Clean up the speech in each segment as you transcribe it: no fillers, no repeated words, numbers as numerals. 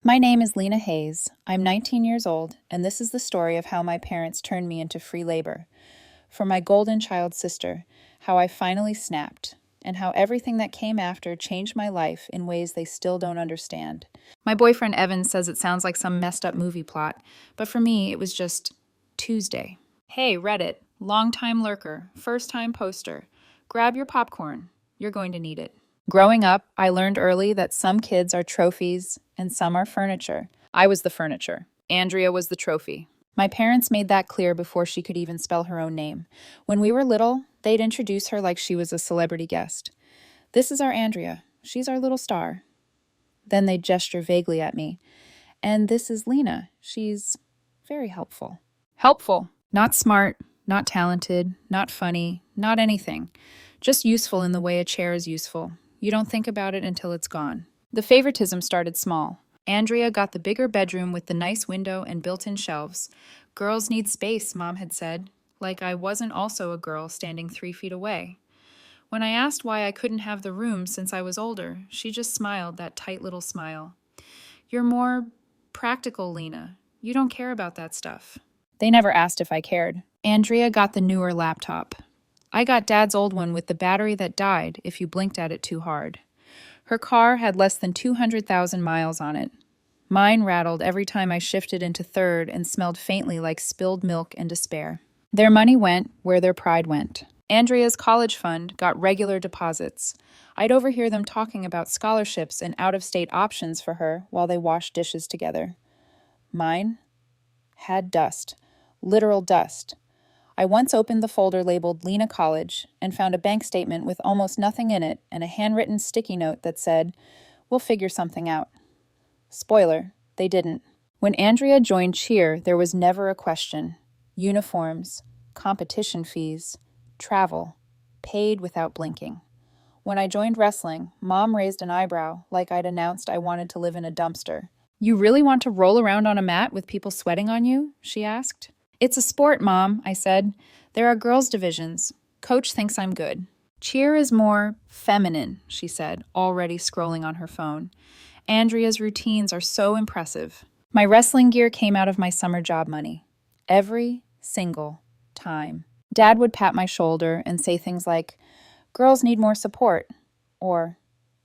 My name is Lena Hayes. I'm 19 years old, and this is the story of how my parents turned me into free labor. For my golden child sister, how I finally snapped, and how everything that came after changed my life in ways they still don't understand. My boyfriend Evan says it sounds like some messed up movie plot, but for me, it was just Tuesday. Hey, Reddit, long-time lurker, first-time poster. Grab your popcorn. You're going to need it. Growing up, I learned early that some kids are trophies and some are furniture. I was the furniture. Andrea was the trophy. My parents made that clear before she could even spell her own name. When we were little, they'd introduce her like she was a celebrity guest. This is our Andrea. She's our little star. Then they'd gesture vaguely at me. And this is Lena. She's very helpful. Helpful. Not smart, not talented, not funny, not anything. Just useful in the way a chair is useful. You don't think about it until it's gone. The favoritism started small. Andrea got the bigger bedroom with the nice window and built-in shelves. Girls need space, Mom had said, like I wasn't also a girl standing 3 feet away. When I asked why I couldn't have the room since I was older, she just smiled that tight little smile. You're more practical, Lena. You don't care about that stuff. They never asked if I cared. Andrea got the newer laptop. I got Dad's old one with the battery that died if you blinked at it too hard. Her car had less than 200,000 miles on it. Mine rattled every time I shifted into third and smelled faintly like spilled milk and despair. Their money went where their pride went. Andrea's college fund got regular deposits. I'd overhear them talking about scholarships and out-of-state options for her while they washed dishes together. Mine had dust. Literal dust. I once opened the folder labeled Lena College and found a bank statement with almost nothing in it and a handwritten sticky note that said, "We'll figure something out." Spoiler, they didn't. When Andrea joined cheer, there was never a question. Uniforms, competition fees, travel, paid without blinking. When I joined wrestling, Mom raised an eyebrow like I'd announced I wanted to live in a dumpster. "You really want to roll around on a mat with people sweating on you?" she asked. "It's a sport, Mom," I said. "There are girls' divisions. Coach thinks I'm good." "Cheer is more feminine," she said, already scrolling on her phone. "Andrea's routines are so impressive." My wrestling gear came out of my summer job money. Every single time. Dad would pat my shoulder and say things like, "Girls need more support," or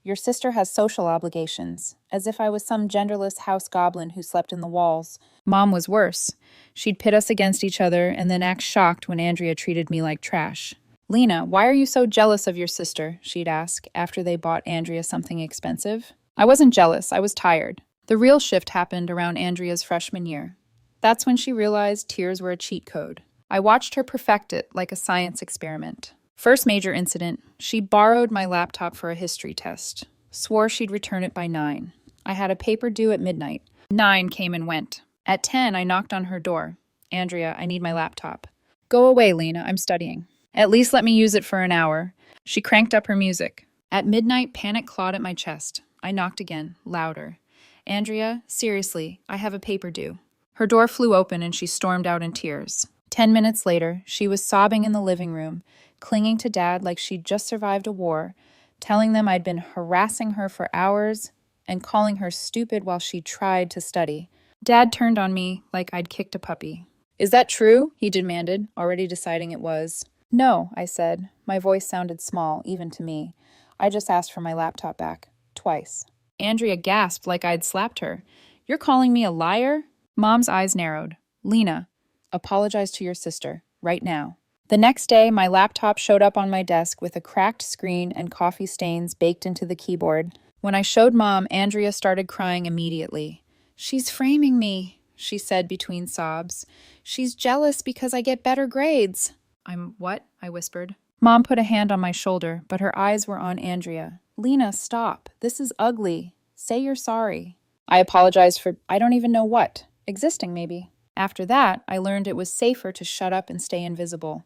"Your sister has social obligations," as if I was some genderless house goblin who slept in the walls. Mom was worse. She'd pit us against each other and then act shocked when Andrea treated me like trash. "Lena, why are you so jealous of your sister?" she'd ask after they bought Andrea something expensive. I wasn't jealous, I was tired. The real shift happened around Andrea's freshman year. That's when she realized tears were a cheat code. I watched her perfect it like a science experiment. First major incident, she borrowed my laptop for a history test. Swore she'd return it by 9. I had a paper due at midnight. 9 came and went. At 10, I knocked on her door. "Andrea, I need my laptop." "Go away, Lena, I'm studying." "At least let me use it for an hour." She cranked up her music. At midnight, panic clawed at my chest. I knocked again, louder. "Andrea, seriously, I have a paper due." Her door flew open and she stormed out in tears. 10 minutes later, she was sobbing in the living room, clinging to Dad like she'd just survived a war, telling them I'd been harassing her for hours and calling her stupid while she tried to study. Dad turned on me like I'd kicked a puppy. "Is that true?" he demanded, already deciding it was. "No," I said. My voice sounded small, even to me. "I just asked for my laptop back. Twice." Andrea gasped like I'd slapped her. "You're calling me a liar?" Mom's eyes narrowed. "Lena, apologize to your sister, right now." The next day, my laptop showed up on my desk with a cracked screen and coffee stains baked into the keyboard. When I showed Mom, Andrea started crying immediately. "She's framing me," she said between sobs. "She's jealous because I get better grades." "I'm what?" I whispered. Mom put a hand on my shoulder, but her eyes were on Andrea. "Lena, stop. This is ugly. Say you're sorry." I apologized for I don't even know what. Existing, maybe. After that, I learned it was safer to shut up and stay invisible.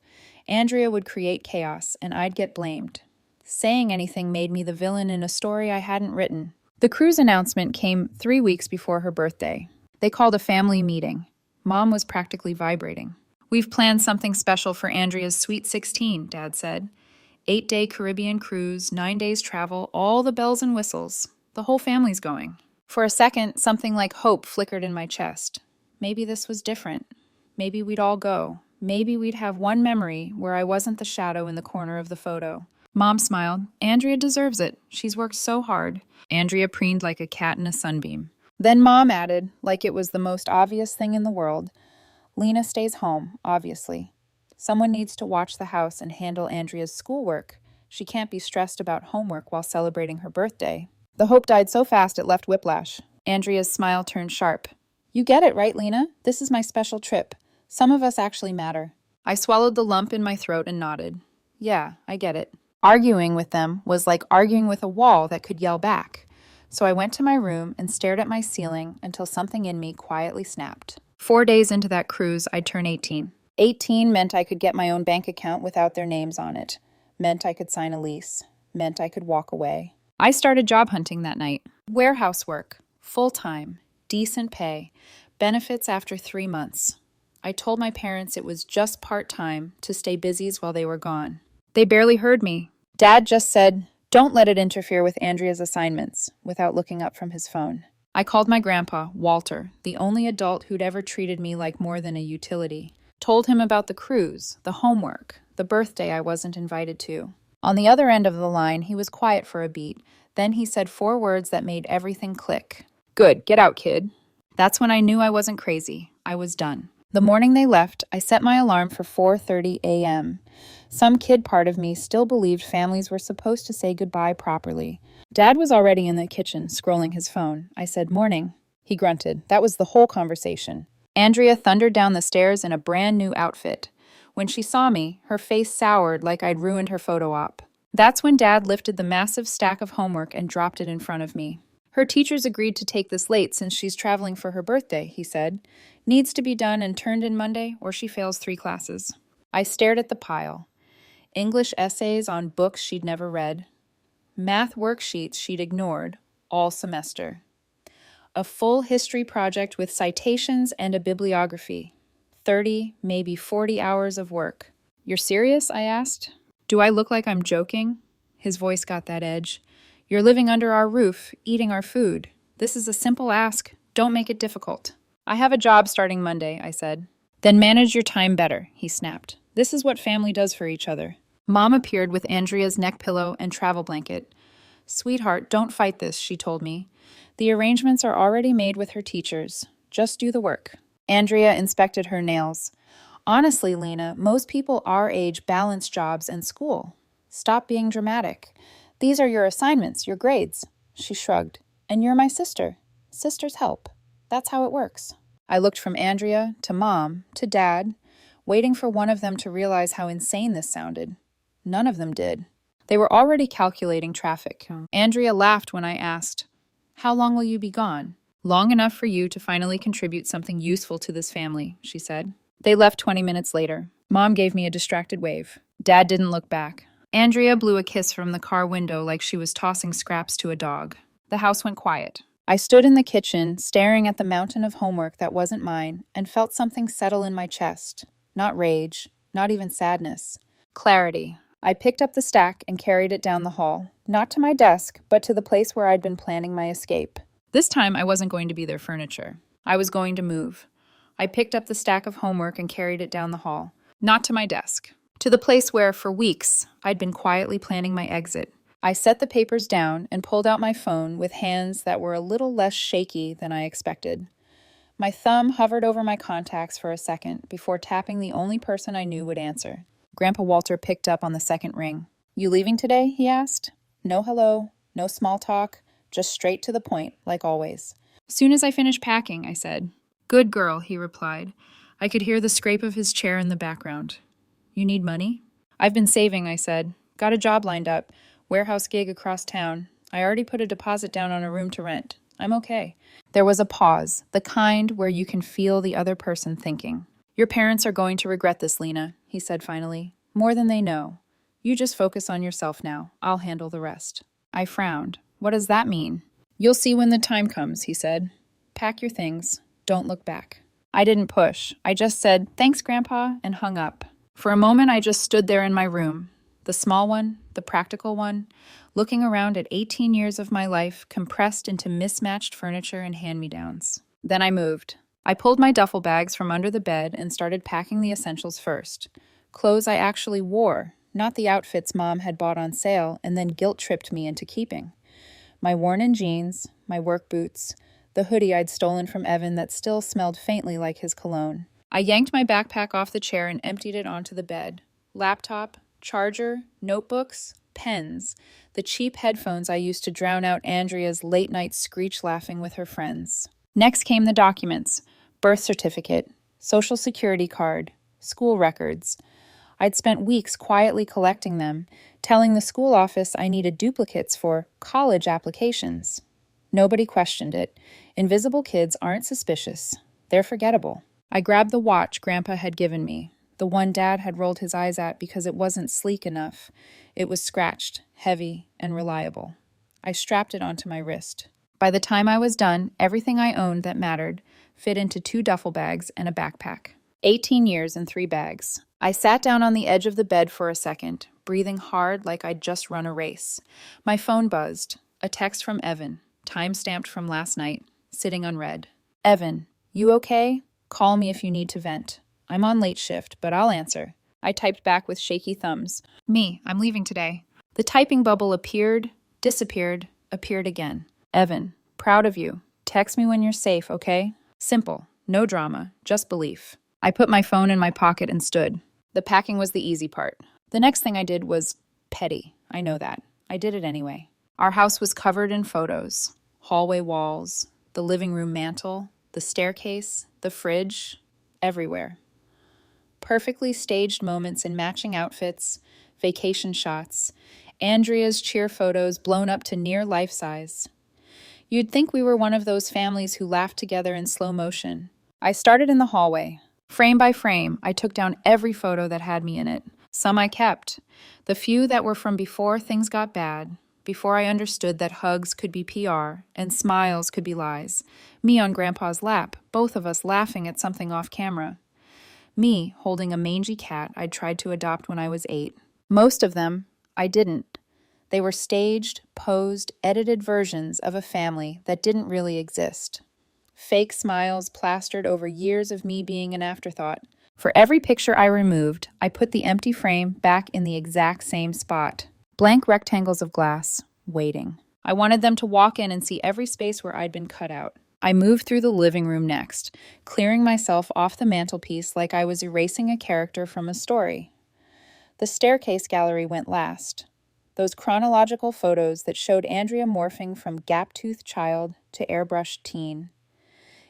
Andrea would create chaos, and I'd get blamed. Saying anything made me the villain in a story I hadn't written. The cruise announcement came 3 weeks before her birthday. They called a family meeting. Mom was practically vibrating. "We've planned something special for Andrea's Sweet 16, Dad said. 8-day Caribbean cruise, 9 days travel, all the bells and whistles. The whole family's going." For a second, something like hope flickered in my chest. Maybe this was different. Maybe we'd all go. Maybe we'd have one memory where I wasn't the shadow in the corner of the photo. Mom smiled. Andrea deserves it. She's worked so hard. Andrea preened like a cat in a sunbeam. Then Mom added, like it was the most obvious thing in the world, Lena stays home, obviously. Someone needs to watch the house and handle Andrea's schoolwork. She can't be stressed about homework while celebrating her birthday. The hope died so fast it left whiplash. Andrea's smile turned sharp. You get it, right, Lena? This is my special trip. Some of us actually matter. I swallowed the lump in my throat and nodded. Yeah, I get it. Arguing with them was like arguing with a wall that could yell back. So I went to my room and stared at my ceiling until something in me quietly snapped. 4 days into that cruise, I'd turn 18. 18 meant I could get my own bank account without their names on it. Meant I could sign a lease. Meant I could walk away. I started job hunting that night. Warehouse work. Full-time. Decent pay. Benefits after 3 months. I told my parents it was just part-time to stay busy while they were gone. They barely heard me. Dad just said, "Don't let it interfere with Andrea's assignments," without looking up from his phone. I called my grandpa, Walter, the only adult who'd ever treated me like more than a utility. Told him about the cruise, the homework, the birthday I wasn't invited to. On the other end of the line, he was quiet for a beat. Then he said 4 words that made everything click. Good, get out, kid. That's when I knew I wasn't crazy. I was done. The morning they left, I set my alarm for 4:30 a.m. Some kid part of me still believed families were supposed to say goodbye properly. Dad was already in the kitchen, scrolling his phone. I said, "Morning." He grunted. That was the whole conversation. Andrea thundered down the stairs in a brand new outfit. When she saw me, her face soured like I'd ruined her photo op. That's when Dad lifted the massive stack of homework and dropped it in front of me. Her teachers agreed to take this late since she's traveling for her birthday, he said. Needs to be done and turned in Monday or she fails 3 classes. I stared at the pile. English essays on books she'd never read. Math worksheets she'd ignored all semester. A full history project with citations and a bibliography. 30, maybe 40 hours of work. You're serious? I asked. Do I look like I'm joking? His voice got that edge. You're living under our roof, eating our food. This is a simple ask. Don't make it difficult. I have a job starting Monday, I said. Then manage your time better, he snapped. This is what family does for each other. Mom appeared with Andrea's neck pillow and travel blanket. Sweetheart, don't fight this, she told me. The arrangements are already made with her teachers. Just do the work. Andrea inspected her nails. Honestly, Lena, most people our age balance jobs and school. Stop being dramatic. These are your assignments, your grades. She shrugged. And you're my sister. Sisters help. That's how it works. I looked from Andrea to Mom to Dad, waiting for one of them to realize how insane this sounded. None of them did. They were already calculating traffic. Andrea laughed when I asked, "How long will you be gone?" "Long enough for you to finally contribute something useful to this family," she said. They left 20 minutes later. Mom gave me a distracted wave. Dad didn't look back. Andrea blew a kiss from the car window like she was tossing scraps to a dog. The house went quiet. I stood in the kitchen, staring at the mountain of homework that wasn't mine, and felt something settle in my chest. Not rage, not even sadness. Clarity. I picked up the stack and carried it down the hall. Not to my desk, but to the place where I'd been planning my escape. This time, I wasn't going to be their furniture. I was going to move. I picked up the stack of homework and carried it down the hall. Not to my desk. To the place where, for weeks, I'd been quietly planning my exit. I set the papers down and pulled out my phone with hands that were a little less shaky than I expected. My thumb hovered over my contacts for a second before tapping the only person I knew would answer. Grandpa Walter picked up on the second ring. "You leaving today?" he asked. No hello, no small talk, just straight to the point, like always. "Soon as I finish packing," I said. "Good girl," he replied. I could hear the scrape of his chair in the background. "You need money?" "I've been saving," I said. "Got a job lined up. Warehouse gig across town. I already put a deposit down on a room to rent. I'm okay." There was a pause, the kind where you can feel the other person thinking. "Your parents are going to regret this, Lena," he said finally. "More than they know. You just focus on yourself now. I'll handle the rest." I frowned. "What does that mean?" "You'll see when the time comes," he said. "Pack your things. Don't look back." I didn't push. I just said, "Thanks, Grandpa," and hung up. For a moment, I just stood there in my room. The small one, the practical one, looking around at 18 years of my life compressed into mismatched furniture and hand-me-downs. Then I moved. I pulled my duffel bags from under the bed and started packing the essentials first. Clothes I actually wore, not the outfits Mom had bought on sale and then guilt-tripped me into keeping. My worn-in jeans, my work boots, the hoodie I'd stolen from Evan that still smelled faintly like his cologne. I yanked my backpack off the chair and emptied it onto the bed. Laptop, charger, notebooks, pens, the cheap headphones I used to drown out Andrea's late-night screech laughing with her friends. Next came the documents: birth certificate, social security card, school records. I'd spent weeks quietly collecting them, telling the school office I needed duplicates for college applications. Nobody questioned it. Invisible kids aren't suspicious. They're forgettable. I grabbed the watch Grandpa had given me, the one Dad had rolled his eyes at because it wasn't sleek enough. It was scratched, heavy, and reliable. I strapped it onto my wrist. By the time I was done, everything I owned that mattered fit into 2 duffel bags and a backpack. 18 years in 3 bags. I sat down on the edge of the bed for a second, breathing hard like I'd just run a race. My phone buzzed. A text from Evan, time-stamped from last night, sitting unread. Evan, you okay? Call me if you need to vent. I'm on late shift, but I'll answer. I typed back with shaky thumbs. Me, I'm leaving today. The typing bubble appeared, disappeared, appeared again. Evan, proud of you. Text me when you're safe, okay? Simple. No drama. Just belief. I put my phone in my pocket and stood. The packing was the easy part. The next thing I did was petty. I know that. I did it anyway. Our house was covered in photos. Hallway walls, the living room mantel, the staircase, the fridge, everywhere. Perfectly staged moments in matching outfits, vacation shots, Andrea's cheer photos blown up to near life size. You'd think we were one of those families who laughed together in slow motion. I started in the hallway. Frame by frame, I took down every photo that had me in it. Some I kept. The few that were from before things got bad, before I understood that hugs could be PR and smiles could be lies. Me on Grandpa's lap, both of us laughing at something off camera. Me holding a mangy cat I'd tried to adopt when I was 8. Most of them, I didn't. They were staged, posed, edited versions of a family that didn't really exist. Fake smiles plastered over years of me being an afterthought. For every picture I removed, I put the empty frame back in the exact same spot. Blank rectangles of glass, waiting. I wanted them to walk in and see every space where I'd been cut out. I moved through the living room next, clearing myself off the mantelpiece like I was erasing a character from a story. The staircase gallery went last. Those chronological photos that showed Andrea morphing from gap-toothed child to airbrushed teen.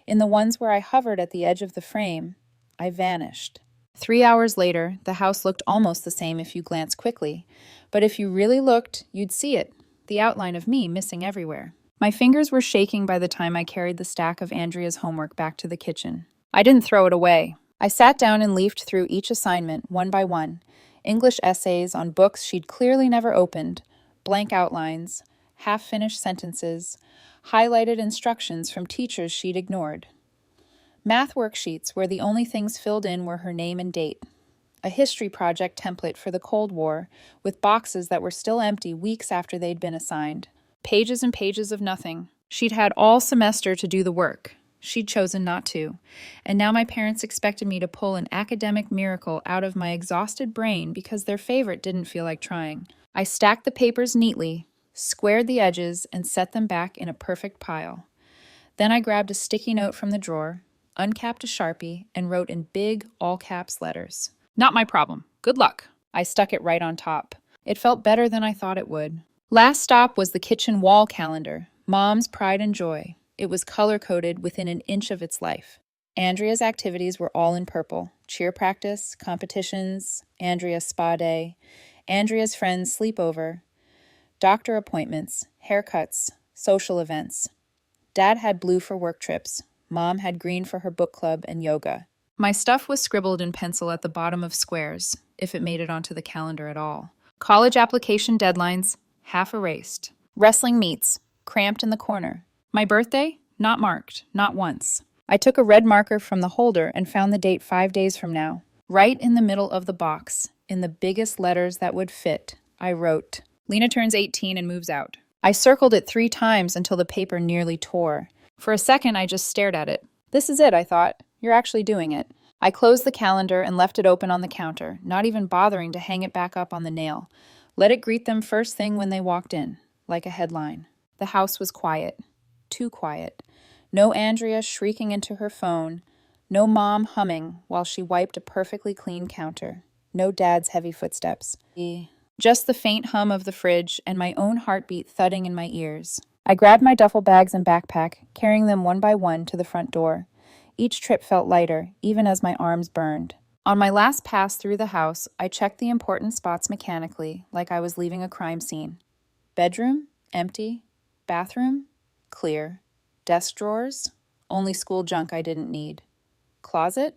In the ones where I hovered at the edge of the frame, I vanished. 3 hours later, the house looked almost the same if you glanced quickly, but if you really looked, you'd see it, the outline of me missing everywhere. My fingers were shaking by the time I carried the stack of Andrea's homework back to the kitchen. I didn't throw it away. I sat down and leafed through each assignment, one by one. English essays on books she'd clearly never opened, blank outlines, half-finished sentences, highlighted instructions from teachers she'd ignored. Math worksheets where the only things filled in were her name and date. A history project template for the Cold War, with boxes that were still empty weeks after they'd been assigned. Pages and pages of nothing. She'd had all semester to do the work. She'd chosen not to. And now my parents expected me to pull an academic miracle out of my exhausted brain because their favorite didn't feel like trying. I stacked the papers neatly, squared the edges, and set them back in a perfect pile. Then I grabbed a sticky note from the drawer, uncapped a Sharpie, and wrote in big, all-caps letters. Not my problem. Good luck. I stuck it right on top. It felt better than I thought it would. Last stop was the kitchen wall calendar, Mom's pride and joy. It was color-coded within an inch of its life. Andrea's activities were all in purple. Cheer practice, competitions, Andrea's spa day, Andrea's friends' sleepover, doctor appointments, haircuts, social events. Dad had blue for work trips. Mom had green for her book club and yoga. My stuff was scribbled in pencil at the bottom of squares, if it made it onto the calendar at all. College application deadlines, half erased. Wrestling meets, cramped in the corner. My birthday, not marked, not once. I took a red marker from the holder and found the date 5 days from now, right in the middle of the box, In the biggest letters that would fit, I wrote, "Lena turns 18 and moves out." I circled it 3 times until the paper nearly tore. For a second, I just stared at it. This is it, I thought. You're actually doing it. I closed the calendar and left it open on the counter, not even bothering to hang it back up on the nail. Let it greet them first thing when they walked in, like a headline. The house was quiet. Too quiet. No Andrea shrieking into her phone. No mom humming while she wiped a perfectly clean counter. No dad's heavy footsteps. Just the faint hum of the fridge and my own heartbeat thudding in my ears. I grabbed my duffel bags and backpack, carrying them one by one to the front door. Each trip felt lighter, even as my arms burned. On my last pass through the house, I checked the important spots mechanically, like I was leaving a crime scene. Bedroom? Empty. Bathroom? Clear. Desk drawers? Only school junk I didn't need. Closet?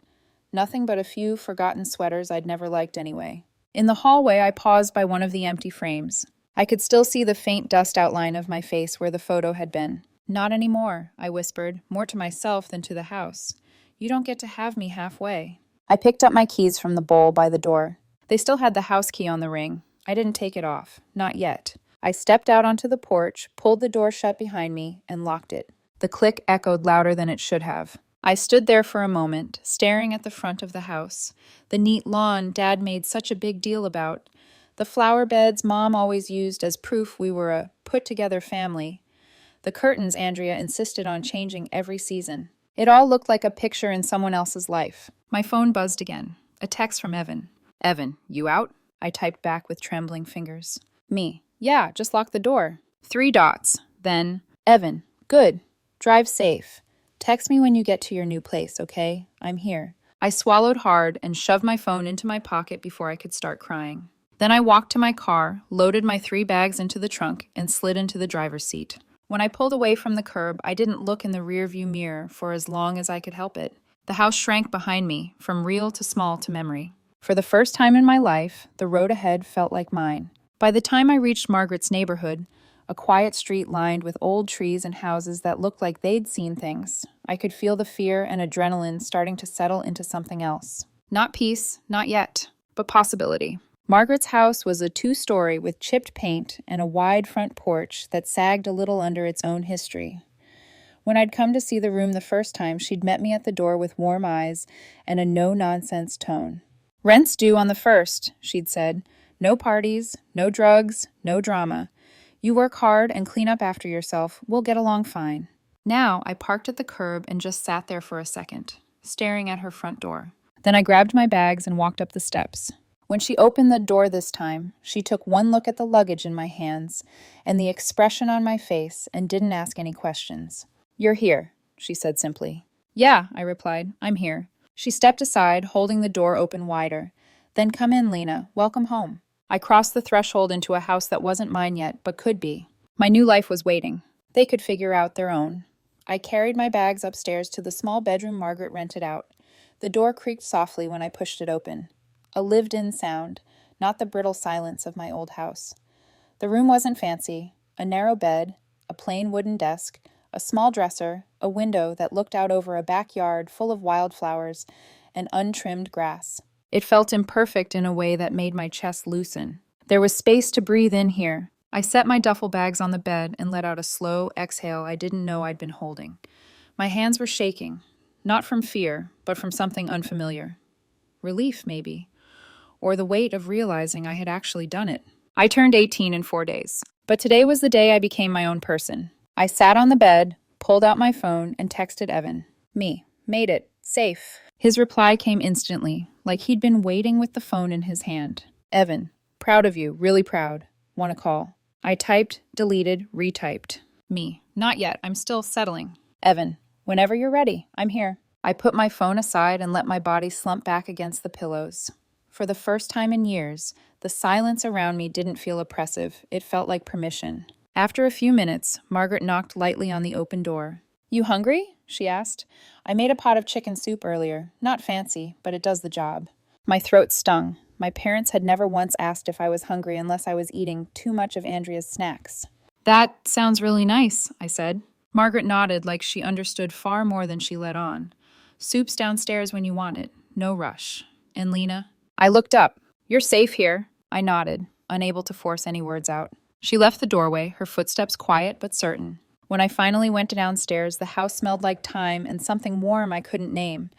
Nothing but a few forgotten sweaters I'd never liked anyway. In the hallway, I paused by one of the empty frames. I could still see the faint dust outline of my face where the photo had been. "Not anymore," I whispered, more to myself than to the house. "You don't get to have me halfway." I picked up my keys from the bowl by the door. They still had the house key on the ring. I didn't take it off. Not yet. I stepped out onto the porch, pulled the door shut behind me, and locked it. The click echoed louder than it should have. I stood there for a moment, staring at the front of the house. The neat lawn Dad made such a big deal about. The flower beds Mom always used as proof we were a put-together family. The curtains Andrea insisted on changing every season. It all looked like a picture in someone else's life. My phone buzzed again. A text from Evan. "Evan, you out?" I typed back with trembling fingers. Me. "Yeah, just lock the door." 3 dots. Then, "Evan, good. Drive safe. Text me when you get to your new place, okay? I'm here." I swallowed hard and shoved my phone into my pocket before I could start crying. Then I walked to my car, loaded my 3 bags into the trunk, and slid into the driver's seat. When I pulled away from the curb, I didn't look in the rearview mirror for as long as I could help it. The house shrank behind me, from real to small to memory. For the first time in my life, the road ahead felt like mine. By the time I reached Margaret's neighborhood, a quiet street lined with old trees and houses that looked like they'd seen things, I could feel the fear and adrenaline starting to settle into something else. Not peace, not yet, but possibility. Margaret's house was a 2-story with chipped paint and a wide front porch that sagged a little under its own history. When I'd come to see the room the first time, she'd met me at the door with warm eyes and a no-nonsense tone. "Rent's due on the 1st, she'd said. "No parties, no drugs, no drama. You work hard and clean up after yourself. We'll get along fine." Now, I parked at the curb and just sat there for a second, staring at her front door. Then I grabbed my bags and walked up the steps. When she opened the door this time, she took one look at the luggage in my hands and the expression on my face and didn't ask any questions. "You're here," she said simply. "Yeah," I replied. "I'm here." She stepped aside, holding the door open wider. "Then come in, Lena. Welcome home." I crossed the threshold into a house that wasn't mine yet, but could be. My new life was waiting. They could figure out their own. I carried my bags upstairs to the small bedroom Margaret rented out. The door creaked softly when I pushed it open. A lived-in sound, not the brittle silence of my old house. The room wasn't fancy. A narrow bed, a plain wooden desk, a small dresser, a window that looked out over a backyard full of wildflowers and untrimmed grass. It felt imperfect in a way that made my chest loosen. There was space to breathe in here. I set my duffel bags on the bed and let out a slow exhale I didn't know I'd been holding. My hands were shaking, not from fear, but from something unfamiliar. Relief, maybe. Or the weight of realizing I had actually done it. I turned 18 in 4 days. But today was the day I became my own person. I sat on the bed, pulled out my phone, and texted Evan. "Me. Made it. Safe." His reply came instantly, like he'd been waiting with the phone in his hand. "Evan, proud of you, really proud. Want a call?" I typed, deleted, retyped. Me. "Not yet. I'm still settling." Evan, "Whenever you're ready. I'm here." I put my phone aside and let my body slump back against the pillows. For the first time in years, the silence around me didn't feel oppressive. It felt like permission. After a few minutes, Margaret knocked lightly on the open door. "You hungry?" she asked. "I made a pot of chicken soup earlier. Not fancy, but it does the job." My throat stung. My parents had never once asked if I was hungry unless I was eating too much of Andrea's snacks. "That sounds really nice," I said. Margaret nodded like she understood far more than she let on. "Soup's downstairs when you want it. No rush." "And Lena?" I looked up. You're safe here. I nodded, unable to force any words out. She left the doorway, her footsteps quiet but certain. When I finally went downstairs, the house smelled like thyme and something warm I couldn't name.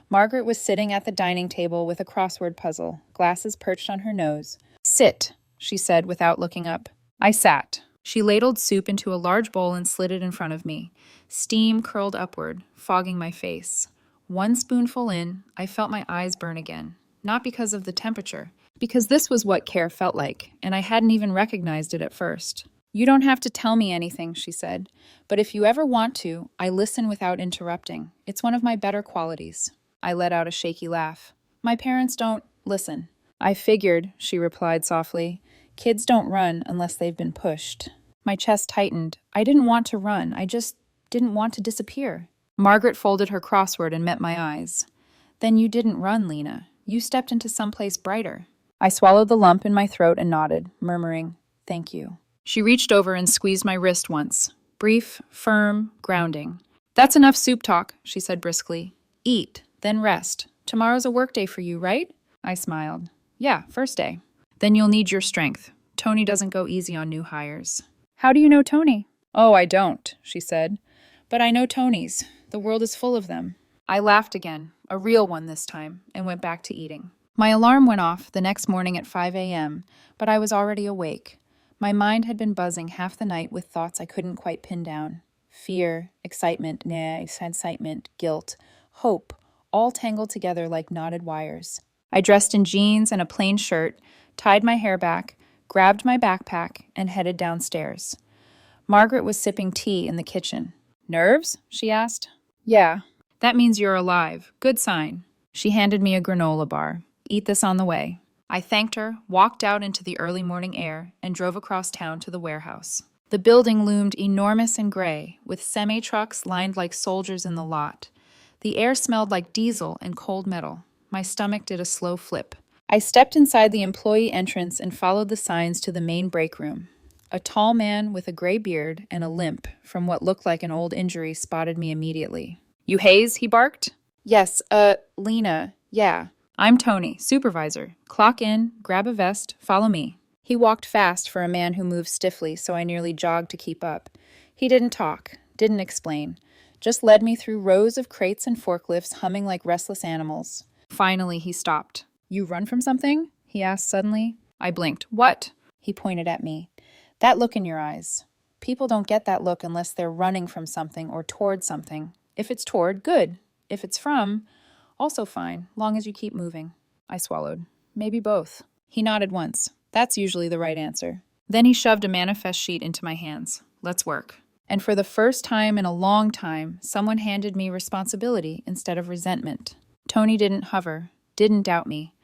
Margaret was sitting at the dining table with a crossword puzzle, glasses perched on her nose. Sit, she said without looking up. I sat. She ladled soup into a large bowl and slid it in front of me. Steam curled upward, fogging my face. One spoonful in, I felt my eyes burn again. Not because of the temperature, because this was what care felt like, and I hadn't even recognized it at first. You don't have to tell me anything, she said, but if you ever want to, I listen without interrupting. It's one of my better qualities. I let out a shaky laugh. My parents don't listen. I figured, she replied softly. Kids don't run unless they've been pushed. My chest tightened. I didn't want to run. I just didn't want to disappear. Margaret folded her crossword and met my eyes. Then you didn't run, Lena. You stepped into someplace brighter. I swallowed the lump in my throat and nodded, murmuring, thank you. She reached over and squeezed my wrist once. Brief, firm, grounding. That's enough soup talk, she said briskly. Eat, then rest. Tomorrow's a work day for you, right? I smiled. Yeah, first day. Then you'll need your strength. Tony doesn't go easy on new hires. How do you know Tony? Oh, I don't, she said. But I know Tonys. The world is full of them. I laughed again, a real one this time, and went back to eating. My alarm went off the next morning at 5 a.m., but I was already awake. My mind had been buzzing half the night with thoughts I couldn't quite pin down. Fear, excitement, guilt, hope, all tangled together like knotted wires. I dressed in jeans and a plain shirt, tied my hair back, grabbed my backpack, and headed downstairs. Margaret was sipping tea in the kitchen. Nerves? She asked. Yeah. That means you're alive. Good sign. She handed me a granola bar. Eat this on the way. I thanked her, walked out into the early morning air, and drove across town to the warehouse. The building loomed enormous and gray, with semi-trucks lined like soldiers in the lot. The air smelled like diesel and cold metal. My stomach did a slow flip. I stepped inside the employee entrance and followed the signs to the main break room. A tall man with a gray beard and a limp from what looked like an old injury spotted me immediately. You Hayes? He barked. Yes, Lena, yeah. I'm Tony, supervisor. Clock in, grab a vest, follow me. He walked fast for a man who moved stiffly, so I nearly jogged to keep up. He didn't talk, didn't explain, just led me through rows of crates and forklifts humming like restless animals. Finally, he stopped. You run from something? He asked suddenly. I blinked. What? He pointed at me. That look in your eyes. People don't get that look unless they're running from something or toward something. If it's toward, good. If it's from, also fine, long as you keep moving. I swallowed. Maybe both. He nodded once. That's usually the right answer. Then he shoved a manifest sheet into my hands. Let's work. And for the first time in a long time, someone handed me responsibility instead of resentment. Tony didn't hover, didn't doubt me,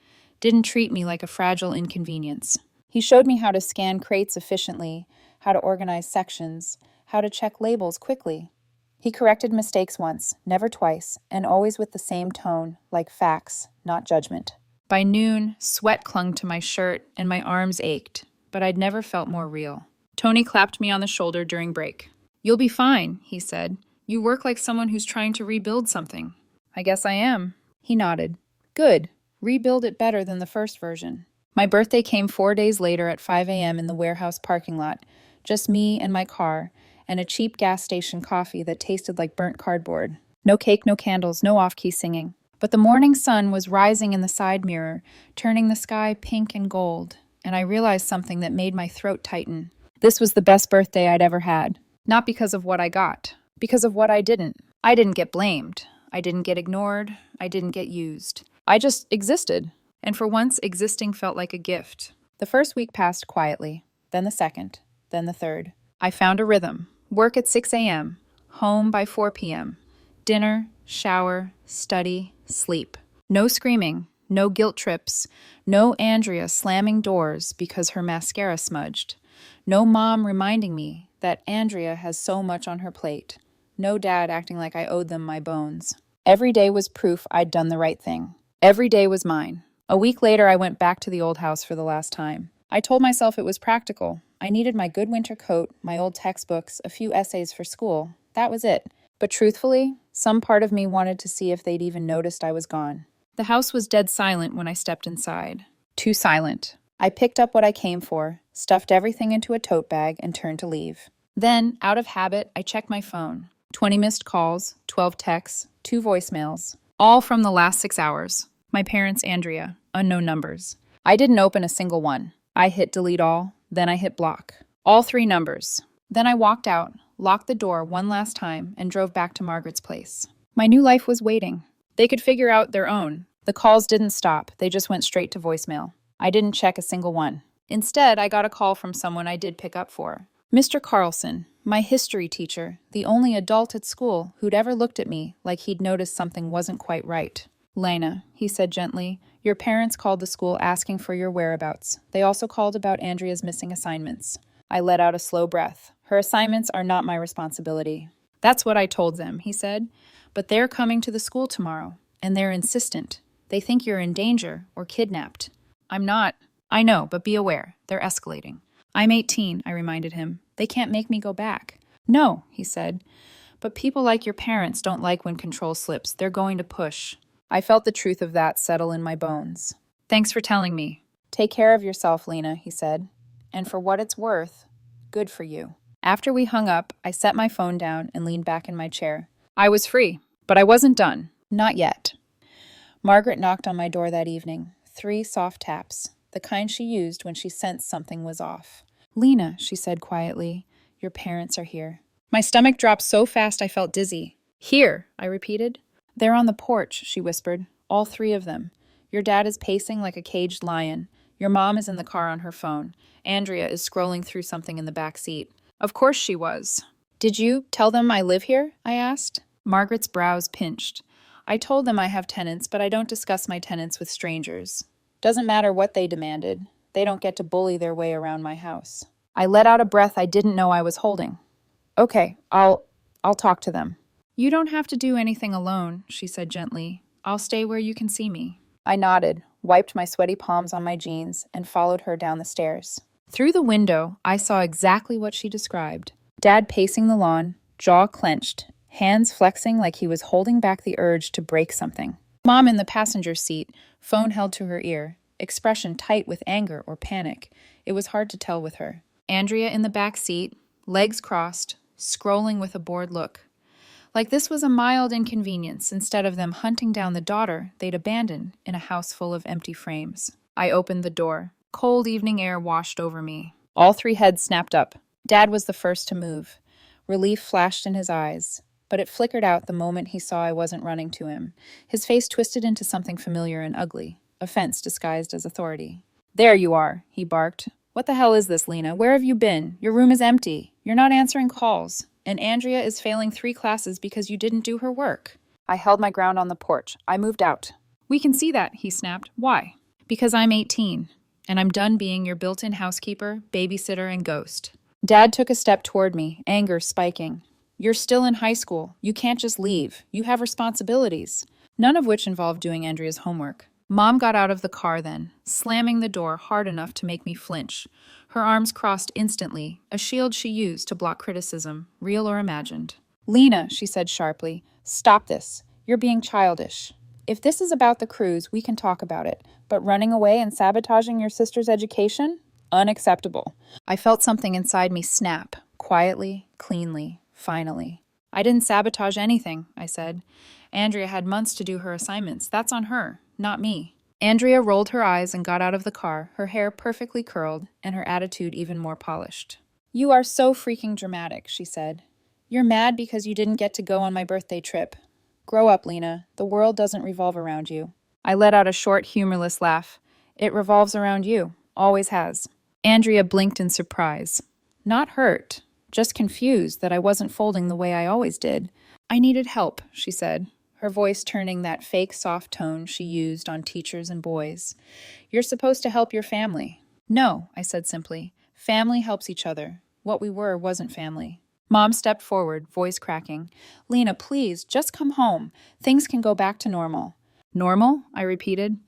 didn't treat me like a fragile inconvenience. He showed me how to scan crates efficiently, how to organize sections, how to check labels quickly. He corrected mistakes once, never twice, and always with the same tone, like facts, not judgment. By noon, sweat clung to my shirt and my arms ached, but I'd never felt more real. Tony clapped me on the shoulder during break. You'll be fine, he said. You work like someone who's trying to rebuild something. I guess I am. He nodded. Good. Rebuild it better than the first version. My birthday came 4 days later at 5 a.m. in the warehouse parking lot. Just me and my car, and a cheap gas station coffee that tasted like burnt cardboard. No cake, no candles, no off-key singing. But the morning sun was rising in the side mirror, turning the sky pink and gold, and I realized something that made my throat tighten. This was the best birthday I'd ever had. Not because of what I got, because of what I didn't. I didn't get blamed. I didn't get ignored. I didn't get used. I just existed. And for once, existing felt like a gift. The first week passed quietly, then the second, then the third. I found a rhythm. Work at 6 a.m., home by 4 p.m., dinner, shower, study, sleep. No screaming, no guilt trips, no Andrea slamming doors because her mascara smudged. No mom reminding me that Andrea has so much on her plate. No dad acting like I owed them my bones. Every day was proof I'd done the right thing. Every day was mine. A week later, I went back to the old house for the last time. I told myself it was practical. I needed my good winter coat, my old textbooks, a few essays for school. That was it. But truthfully, some part of me wanted to see if they'd even noticed I was gone. The house was dead silent when I stepped inside. Too silent. I picked up what I came for, stuffed everything into a tote bag, and turned to leave. Then, out of habit, I checked my phone. 20 missed calls, 12 texts, 2 voicemails, all from the last 6 hours. My parents, Andrea, unknown numbers. I didn't open a single one. I hit delete all, then I hit block. All 3 numbers. Then I walked out, locked the door one last time, and drove back to Margaret's place. My new life was waiting. They could figure out their own. The calls didn't stop, they just went straight to voicemail. I didn't check a single one. Instead, I got a call from someone I did pick up for. Mr. Carlson, my history teacher, the only adult at school who'd ever looked at me like he'd noticed something wasn't quite right. Lena, he said gently, your parents called the school asking for your whereabouts. They also called about Andrea's missing assignments. I let out a slow breath. Her assignments are not my responsibility. That's what I told them, he said. But they're coming to the school tomorrow, and they're insistent. They think you're in danger or kidnapped. I'm not. I know, but be aware. They're escalating. I'm 18, I reminded him. They can't make me go back. No, he said. But people like your parents don't like when control slips. They're going to push. I felt the truth of that settle in my bones. Thanks for telling me. Take care of yourself, Lena, he said. And for what it's worth, good for you. After we hung up, I set my phone down and leaned back in my chair. I was free, but I wasn't done. Not yet. Margaret knocked on my door that evening. 3 soft taps, the kind she used when she sensed something was off. Lena, she said quietly, your parents are here. My stomach dropped so fast I felt dizzy. Here, I repeated. They're on the porch, she whispered. All 3 of them. Your dad is pacing like a caged lion. Your mom is in the car on her phone. Andrea is scrolling through something in the back seat. Of course she was. Did you tell them I live here? I asked. Margaret's brows pinched. I told them I have tenants, but I don't discuss my tenants with strangers. Doesn't matter what they demanded. They don't get to bully their way around my house. I let out a breath I didn't know I was holding. Okay, I'll talk to them. You don't have to do anything alone, she said gently. I'll stay where you can see me. I nodded, wiped my sweaty palms on my jeans, and followed her down the stairs. Through the window, I saw exactly what she described. Dad pacing the lawn, jaw clenched, hands flexing like he was holding back the urge to break something. Mom in the passenger seat, phone held to her ear, expression tight with anger or panic. It was hard to tell with her. Andrea in the back seat, legs crossed, scrolling with a bored look. Like this was a mild inconvenience instead of them hunting down the daughter they'd abandoned in a house full of empty frames. I opened the door. Cold evening air washed over me. All 3 heads snapped up. Dad was the first to move. Relief flashed in his eyes, but it flickered out the moment he saw I wasn't running to him. His face twisted into something familiar and ugly, offense disguised as authority. There you are, he barked. What the hell is this, Lena? Where have you been? Your room is empty. You're not answering calls. And Andrea is failing 3 classes because you didn't do her work. I held my ground on the porch. I moved out. We can see that, he snapped. Why? Because I'm 18, and I'm done being your built-in housekeeper, babysitter, and ghost. Dad took a step toward me, anger spiking. You're still in high school. You can't just leave. You have responsibilities. None of which involved doing Andrea's homework. Mom got out of the car then, slamming the door hard enough to make me flinch. Her arms crossed instantly, a shield she used to block criticism, real or imagined. Lena, she said sharply, stop this. You're being childish. If this is about the cruise, we can talk about it. But running away and sabotaging your sister's education? Unacceptable. I felt something inside me snap, quietly, cleanly, finally. I didn't sabotage anything, I said. Andrea had months to do her assignments. That's on her, not me. Andrea rolled her eyes and got out of the car, her hair perfectly curled and her attitude even more polished. You are so freaking dramatic, she said. You're mad because you didn't get to go on my birthday trip. Grow up, Lena. The world doesn't revolve around you. I let out a short, humorless laugh. It revolves around you. Always has. Andrea blinked in surprise. Not hurt, just confused that I wasn't folding the way I always did. I needed help, she said, her voice turning that fake soft tone she used on teachers and boys. You're supposed to help your family. No, I said simply. Family helps each other. What we were wasn't family. Mom stepped forward, voice cracking. Lena, please, just come home. Things can go back to normal. Normal? I repeated.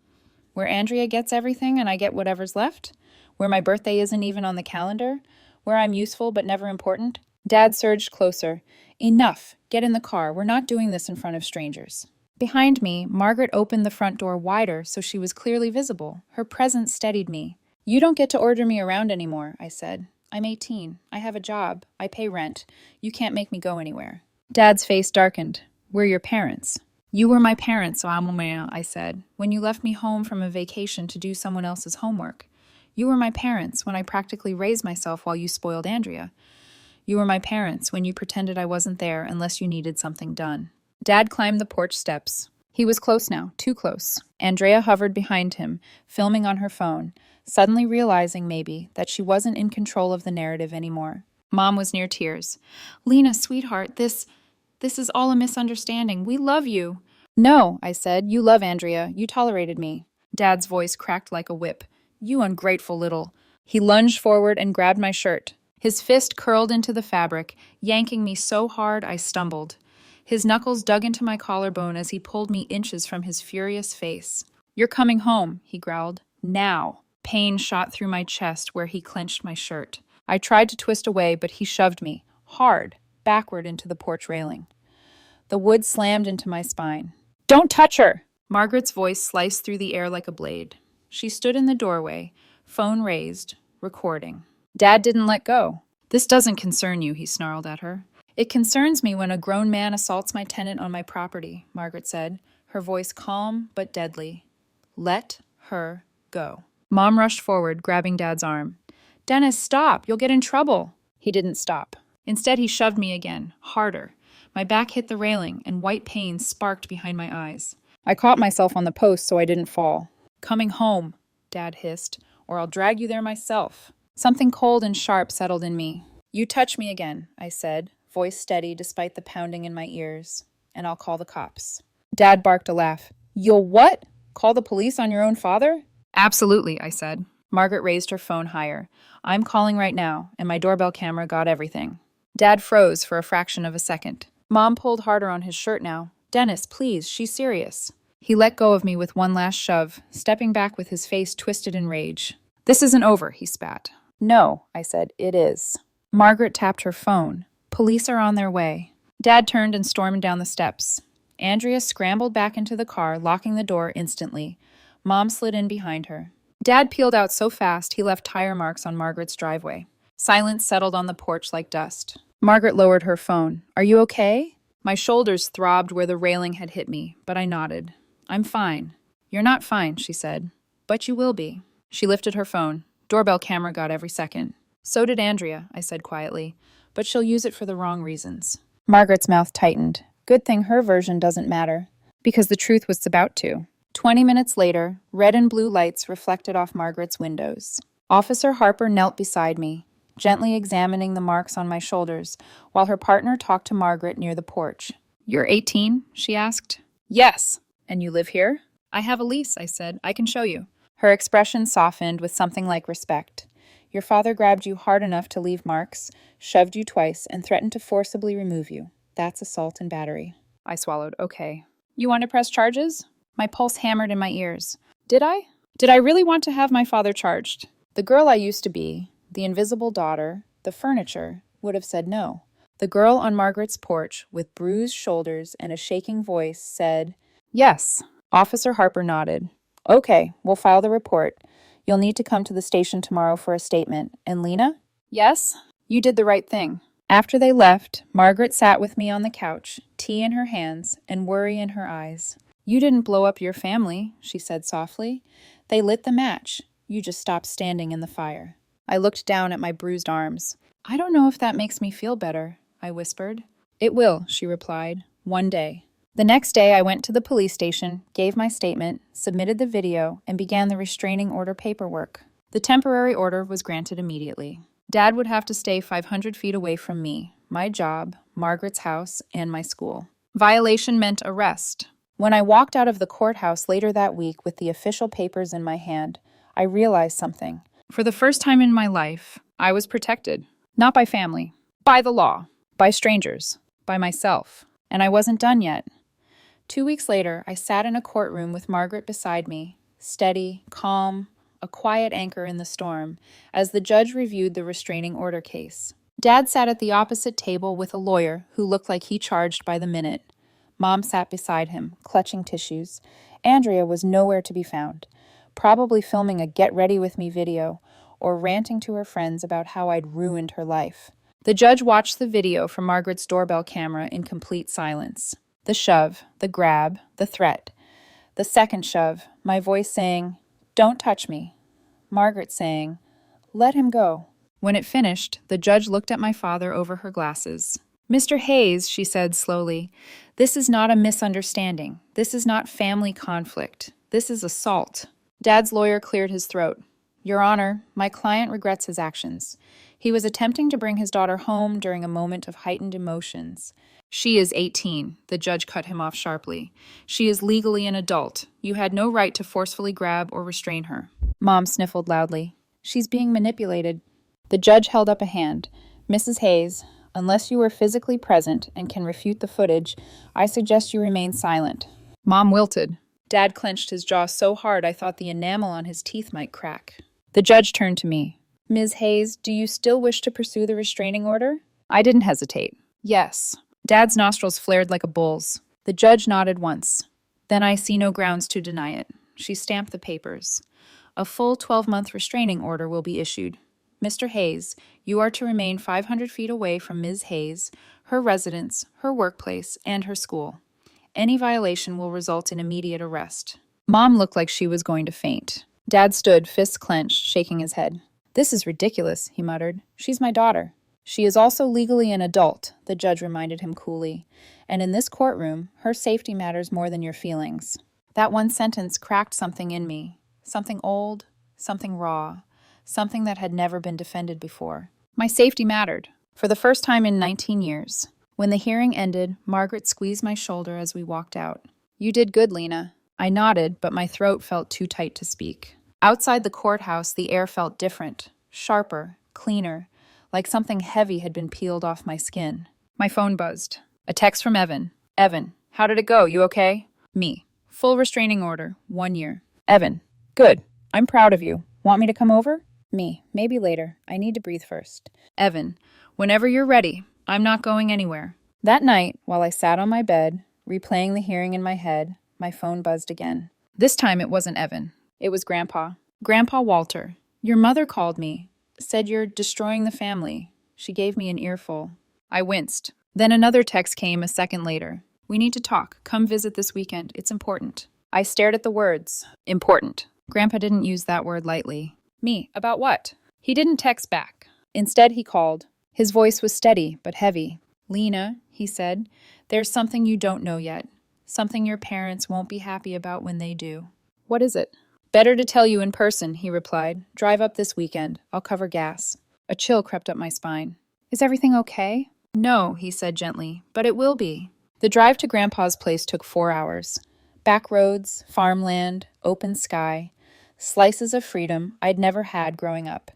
Where Andrea gets everything and I get whatever's left? Where my birthday isn't even on the calendar? Where I'm useful but never important? Dad surged closer. Enough. Get in the car. We're not doing this in front of strangers. Behind me, Margaret opened the front door wider so she was clearly visible. Her presence steadied me. "You don't get to order me around anymore," I said. "I'm 18. I have a job. I pay rent. You can't make me go anywhere." Dad's face darkened. "We're your parents." "You were my parents, Amomea," I said, "when you left me home from a vacation to do someone else's homework. You were my parents when I practically raised myself while you spoiled Andrea. You were my parents when you pretended I wasn't there unless you needed something done." Dad climbed the porch steps. He was close now, too close. Andrea hovered behind him, filming on her phone, suddenly realizing, maybe, that she wasn't in control of the narrative anymore. Mom was near tears. "Lena, sweetheart, this is all a misunderstanding. We love you." "No," I said. "You love Andrea. You tolerated me." Dad's voice cracked like a whip. "You ungrateful little." He lunged forward and grabbed my shirt. His fist curled into the fabric, yanking me so hard I stumbled. His knuckles dug into my collarbone as he pulled me inches from his furious face. "You're coming home," he growled. "Now." Pain shot through my chest where he clenched my shirt. I tried to twist away, but he shoved me, hard, backward into the porch railing. The wood slammed into my spine. "Don't touch her!" Margaret's voice sliced through the air like a blade. She stood in the doorway, phone raised, recording. Dad didn't let go. "This doesn't concern you," he snarled at her. "It concerns me when a grown man assaults my tenant on my property," Margaret said, her voice calm but deadly. "Let her go." Mom rushed forward, grabbing Dad's arm. "Dennis, stop! You'll get in trouble." He didn't stop. Instead, he shoved me again, harder. My back hit the railing, and white pain sparked behind my eyes. I caught myself on the post so I didn't fall. "Coming home," Dad hissed, "or I'll drag you there myself." Something cold and sharp settled in me. "You touch me again," I said, voice steady despite the pounding in my ears, "and I'll call the cops." Dad barked a laugh. "You'll what? Call the police on your own father?" "Absolutely," I said. Margaret raised her phone higher. "I'm calling right now, and my doorbell camera got everything." Dad froze for a fraction of a second. Mom pulled harder on his shirt now. "Dennis, please, she's serious." He let go of me with one last shove, stepping back with his face twisted in rage. "This isn't over," he spat. "No," I said, "it is." Margaret tapped her phone. "Police are on their way." Dad turned and stormed down the steps. Andrea scrambled back into the car, locking the door instantly. Mom slid in behind her. Dad peeled out so fast he left tire marks on Margaret's driveway. Silence settled on the porch like dust. Margaret lowered her phone. "Are you okay?" My shoulders throbbed where the railing had hit me, but I nodded. "I'm fine." "You're not fine," she said. "But you will be." She lifted her phone. Doorbell camera got every second. "So did Andrea," I said quietly, "but she'll use it for the wrong reasons." Margaret's mouth tightened. Good thing her version doesn't matter, because the truth was about to. 20 minutes later, red and blue lights reflected off Margaret's windows. Officer Harper knelt beside me, gently examining the marks on my shoulders, while her partner talked to Margaret near the porch. "You're 18?" she asked. "Yes." "And you live here?" "I have a lease," I said. "I can show you." Her expression softened with something like respect. "Your father grabbed you hard enough to leave marks, shoved you twice, and threatened to forcibly remove you. That's assault and battery." I swallowed. "Okay. You want to press charges?" My pulse hammered in my ears. Did I? Did I really want to have my father charged? The girl I used to be, the invisible daughter, the furniture, would have said no. The girl on Margaret's porch, with bruised shoulders and a shaking voice, said, "Yes." Officer Harper nodded. "Okay, we'll file the report. You'll need to come to the station tomorrow for a statement. And Lena?" "Yes?" "You did the right thing." After they left, Margaret sat with me on the couch, tea in her hands and worry in her eyes. "You didn't blow up your family," she said softly. "They lit the match. You just stopped standing in the fire." I looked down at my bruised arms. "I don't know if that makes me feel better," I whispered. "It will," she replied. "One day." The next day I went to the police station, gave my statement, submitted the video, and began the restraining order paperwork. The temporary order was granted immediately. Dad would have to stay 500 feet away from me, my job, Margaret's house, and my school. Violation meant arrest. When I walked out of the courthouse later that week with the official papers in my hand, I realized something. For the first time in my life, I was protected. Not by family, by the law, by strangers, by myself. And I wasn't done yet. 2 weeks later, I sat in a courtroom with Margaret beside me, steady, calm, a quiet anchor in the storm, as the judge reviewed the restraining order case. Dad sat at the opposite table with a lawyer who looked like he charged by the minute. Mom sat beside him, clutching tissues. Andrea was nowhere to be found, probably filming a get ready with me video or ranting to her friends about how I'd ruined her life. The judge watched the video from Margaret's doorbell camera in complete silence. The shove, the grab, the threat. The second shove, my voice saying, "Don't touch me." Margaret saying, "Let him go." When it finished, the judge looked at my father over her glasses. "Mr. Hayes," she said slowly, "this is not a misunderstanding. This is not family conflict. This is assault." Dad's lawyer cleared his throat. "Your Honor, my client regrets his actions. He was attempting to bring his daughter home during a moment of heightened emotions." "She is 18, the judge cut him off sharply. "She is legally an adult. You had no right to forcefully grab or restrain her." Mom sniffled loudly. "She's being manipulated." The judge held up a hand. "Mrs. Hayes, unless you are physically present and can refute the footage, I suggest you remain silent." Mom wilted. Dad clenched his jaw so hard I thought the enamel on his teeth might crack. The judge turned to me. "Ms. Hayes, do you still wish to pursue the restraining order?" I didn't hesitate. "Yes." Dad's nostrils flared like a bull's. The judge nodded once. "Then I see no grounds to deny it." She stamped the papers. "A full 12-month restraining order will be issued. Mr. Hayes, you are to remain 500 feet away from Ms. Hayes, her residence, her workplace, and her school. Any violation will result in immediate arrest." Mom looked like she was going to faint. Dad stood, fists clenched, shaking his head. "This is ridiculous," he muttered. "She's my daughter." "She is also legally an adult," the judge reminded him coolly. "And in this courtroom, her safety matters more than your feelings." That one sentence cracked something in me. Something old, something raw, something that had never been defended before. My safety mattered, for the first time in 19 years. When the hearing ended, Margaret squeezed my shoulder as we walked out. "You did good, Lena." I nodded, but my throat felt too tight to speak. Outside the courthouse, the air felt different, sharper, cleaner, like something heavy had been peeled off my skin. My phone buzzed. A text from Evan. "Evan, how did it go? You okay?" Me. "Full restraining order, 1 year." Evan. "Good. I'm proud of you. Want me to come over?" Me. "Maybe later. I need to breathe first." Evan. "Whenever you're ready. I'm not going anywhere." That night, while I sat on my bed, replaying the hearing in my head, my phone buzzed again. This time it wasn't Evan. It was Grandpa. "Grandpa Walter, your mother called me. Said you're destroying the family." She gave me an earful. I winced. Then another text came a second later. "We need to talk. Come visit this weekend. It's important." I stared at the words. Important. Grandpa didn't use that word lightly. Me. "About what?" He didn't text back. Instead, he called. His voice was steady, but heavy. "Lena," he said, "there's something you don't know yet. Something your parents won't be happy about when they do." "What is it?" "Better to tell you in person," he replied. "Drive up this weekend. I'll cover gas." A chill crept up my spine. "Is everything okay?" "No," he said gently, "but it will be." The drive to Grandpa's place took 4 hours. Back roads, farmland, open sky. Slices of freedom I'd never had growing up.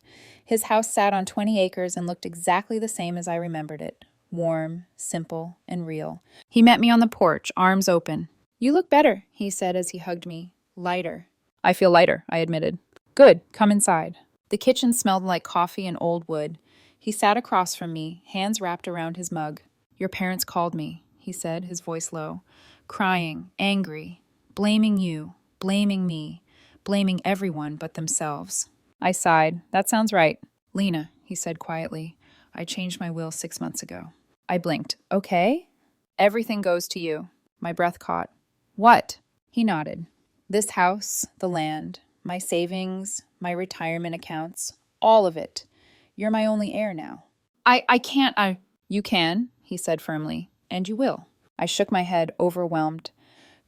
His house sat on 20 acres and looked exactly the same as I remembered it. Warm, simple, and real. He met me on the porch, arms open. "You look better," he said as he hugged me. "Lighter." "I feel lighter," I admitted. "Good, come inside." The kitchen smelled like coffee and old wood. He sat across from me, hands wrapped around his mug. "Your parents called me," he said, his voice low. "Crying, angry, blaming you, blaming me. Blaming everyone but themselves." I sighed. "That sounds right." "Lena," he said quietly, "I changed my will 6 months ago." I blinked. "Okay?" "Everything goes to you." My breath caught. "What?" He nodded. "This house, the land, my savings, my retirement accounts, all of it. You're my only heir now." I can't, "You can," he said firmly, "and you will." I shook my head, overwhelmed.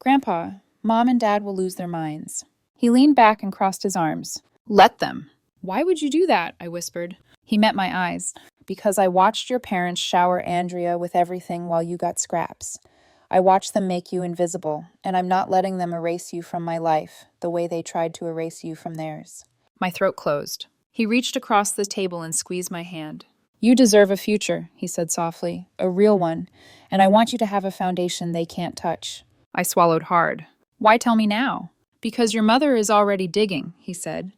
"Grandpa, Mom and Dad will lose their minds." He leaned back and crossed his arms. "Let them." "Why would you do that?" I whispered. He met my eyes. "Because I watched your parents shower Andrea with everything while you got scraps. I watched them make you invisible, and I'm not letting them erase you from my life the way they tried to erase you from theirs." My throat closed. He reached across the table and squeezed my hand. "You deserve a future," he said softly, "a real one, and I want you to have a foundation they can't touch." I swallowed hard. "Why tell me now?" "Because your mother is already digging," he said.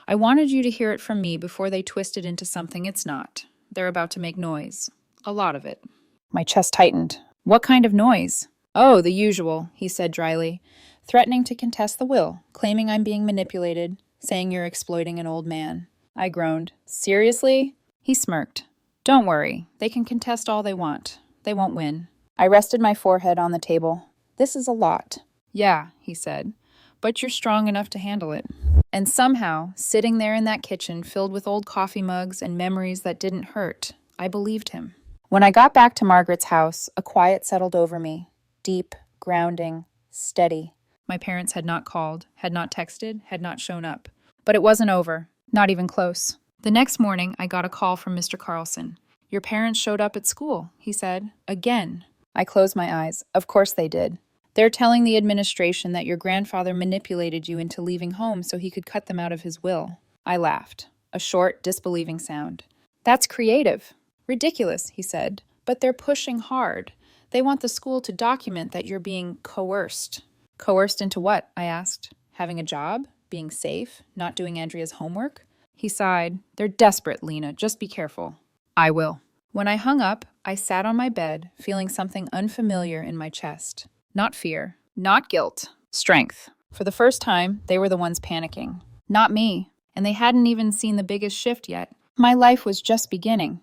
"I wanted you to hear it from me before they twist it into something it's not. They're about to make noise. A lot of it." My chest tightened. "What kind of noise?" Oh, the usual, he said dryly, threatening to contest the will, claiming I'm being manipulated, saying you're exploiting an old man. I groaned. Seriously? He smirked. Don't worry, they can contest all they want. They won't win. I rested my forehead on the table. This is a lot. Yeah, he said, but you're strong enough to handle it. And somehow, sitting there in that kitchen filled with old coffee mugs and memories that didn't hurt, I believed him. When I got back to Margaret's house, a quiet settled over me. Deep, grounding, steady. My parents had not called, had not texted, had not shown up. But it wasn't over. Not even close. The next morning, I got a call from Mr. Carlson. Your parents showed up at school, he said. Again. I closed my eyes. Of course they did. They're telling the administration that your grandfather manipulated you into leaving home so he could cut them out of his will. I laughed. A short, disbelieving sound. That's creative. Ridiculous, he said. But they're pushing hard. They want the school to document that you're being coerced. Coerced into what? I asked. Having a job? Being safe? Not doing Andrea's homework? He sighed. They're desperate, Lena. Just be careful. I will. When I hung up, I sat on my bed, feeling something unfamiliar in my chest. Not fear. Not guilt. Strength. For the first time, they were the ones panicking. Not me. And they hadn't even seen the biggest shift yet. My life was just beginning.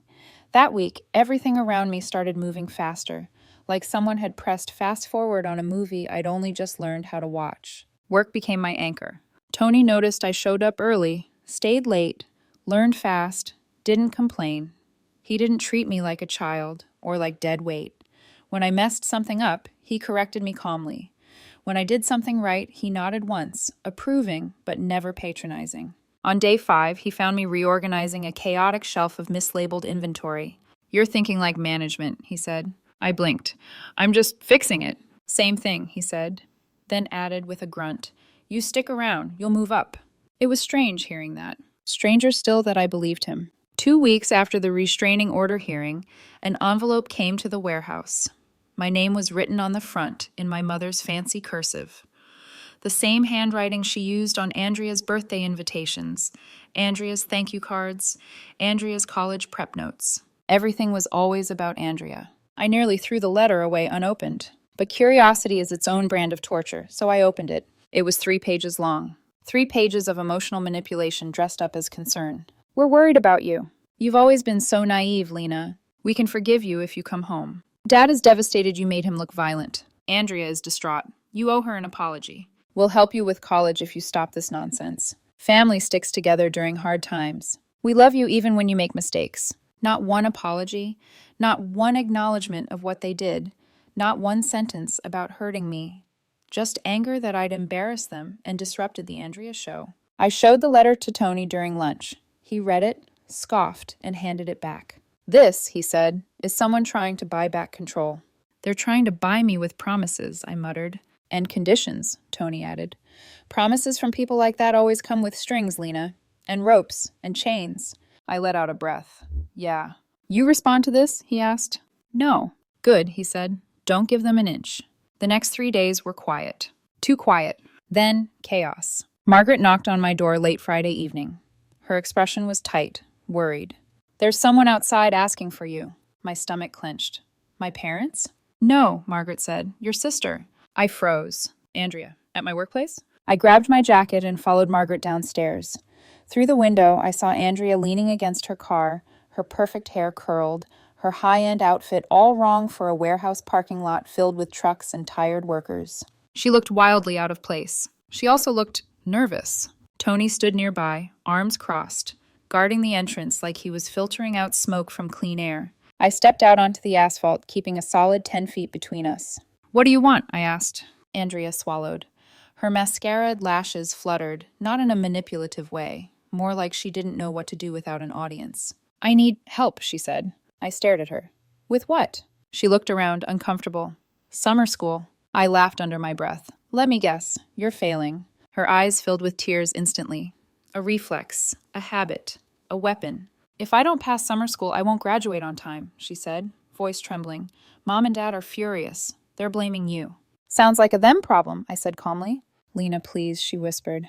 That week, everything around me started moving faster, like someone had pressed fast forward on a movie I'd only just learned how to watch. Work became my anchor. Tony noticed I showed up early, stayed late, learned fast, didn't complain. He didn't treat me like a child or like dead weight. When I messed something up, he corrected me calmly. When I did something right, he nodded once, approving but never patronizing. On day 5, he found me reorganizing a chaotic shelf of mislabeled inventory. You're thinking like management, he said. I blinked. I'm just fixing it. Same thing, he said, then added with a grunt. You stick around, you'll move up. It was strange hearing that. Stranger still that I believed him. 2 weeks after the restraining order hearing, an envelope came to the warehouse. My name was written on the front in my mother's fancy cursive. The same handwriting she used on Andrea's birthday invitations, Andrea's thank you cards, Andrea's college prep notes. Everything was always about Andrea. I nearly threw the letter away unopened. But curiosity is its own brand of torture, so I opened it. It was 3 pages long. 3 pages of emotional manipulation dressed up as concern. We're worried about you. You've always been so naive, Lena. We can forgive you if you come home. Dad is devastated you made him look violent. Andrea is distraught. You owe her an apology. We'll help you with college if you stop this nonsense. Family sticks together during hard times. We love you even when you make mistakes. Not one apology, not one acknowledgement of what they did, not one sentence about hurting me. Just anger that I'd embarrassed them and disrupted the Andrea show. I showed the letter to Tony during lunch. He read it, scoffed, and handed it back. This, he said, is someone trying to buy back control. They're trying to buy me with promises, I muttered. And conditions, Tony added. Promises from people like that always come with strings, Lena. And ropes, and chains. I let out a breath. Yeah. You respond to this? He asked. No. Good, he said. Don't give them an inch. The next 3 days were quiet. Too quiet. Then chaos. Margaret knocked on my door late Friday evening. Her expression was tight, worried. There's someone outside asking for you. My stomach clenched. My parents? No, Margaret said. Your sister. I froze. Andrea. At my workplace? I grabbed my jacket and followed Margaret downstairs. Through the window, I saw Andrea leaning against her car, her perfect hair curled, her high-end outfit all wrong for a warehouse parking lot filled with trucks and tired workers. She looked wildly out of place. She also looked nervous. Tony stood nearby, arms crossed, guarding the entrance like he was filtering out smoke from clean air. I stepped out onto the asphalt, keeping a solid 10 feet between us. What do you want? I asked. Andrea swallowed. Her mascaraed lashes fluttered, not in a manipulative way, more like she didn't know what to do without an audience. I need help, she said. I stared at her. With what? She looked around, uncomfortable. Summer school. I laughed under my breath. Let me guess. You're failing. Her eyes filled with tears instantly. A reflex. A habit. A weapon. If I don't pass summer school, I won't graduate on time, she said, voice trembling. Mom and Dad are furious. They're blaming you. Sounds like a them problem, I said calmly. Lena, please, she whispered.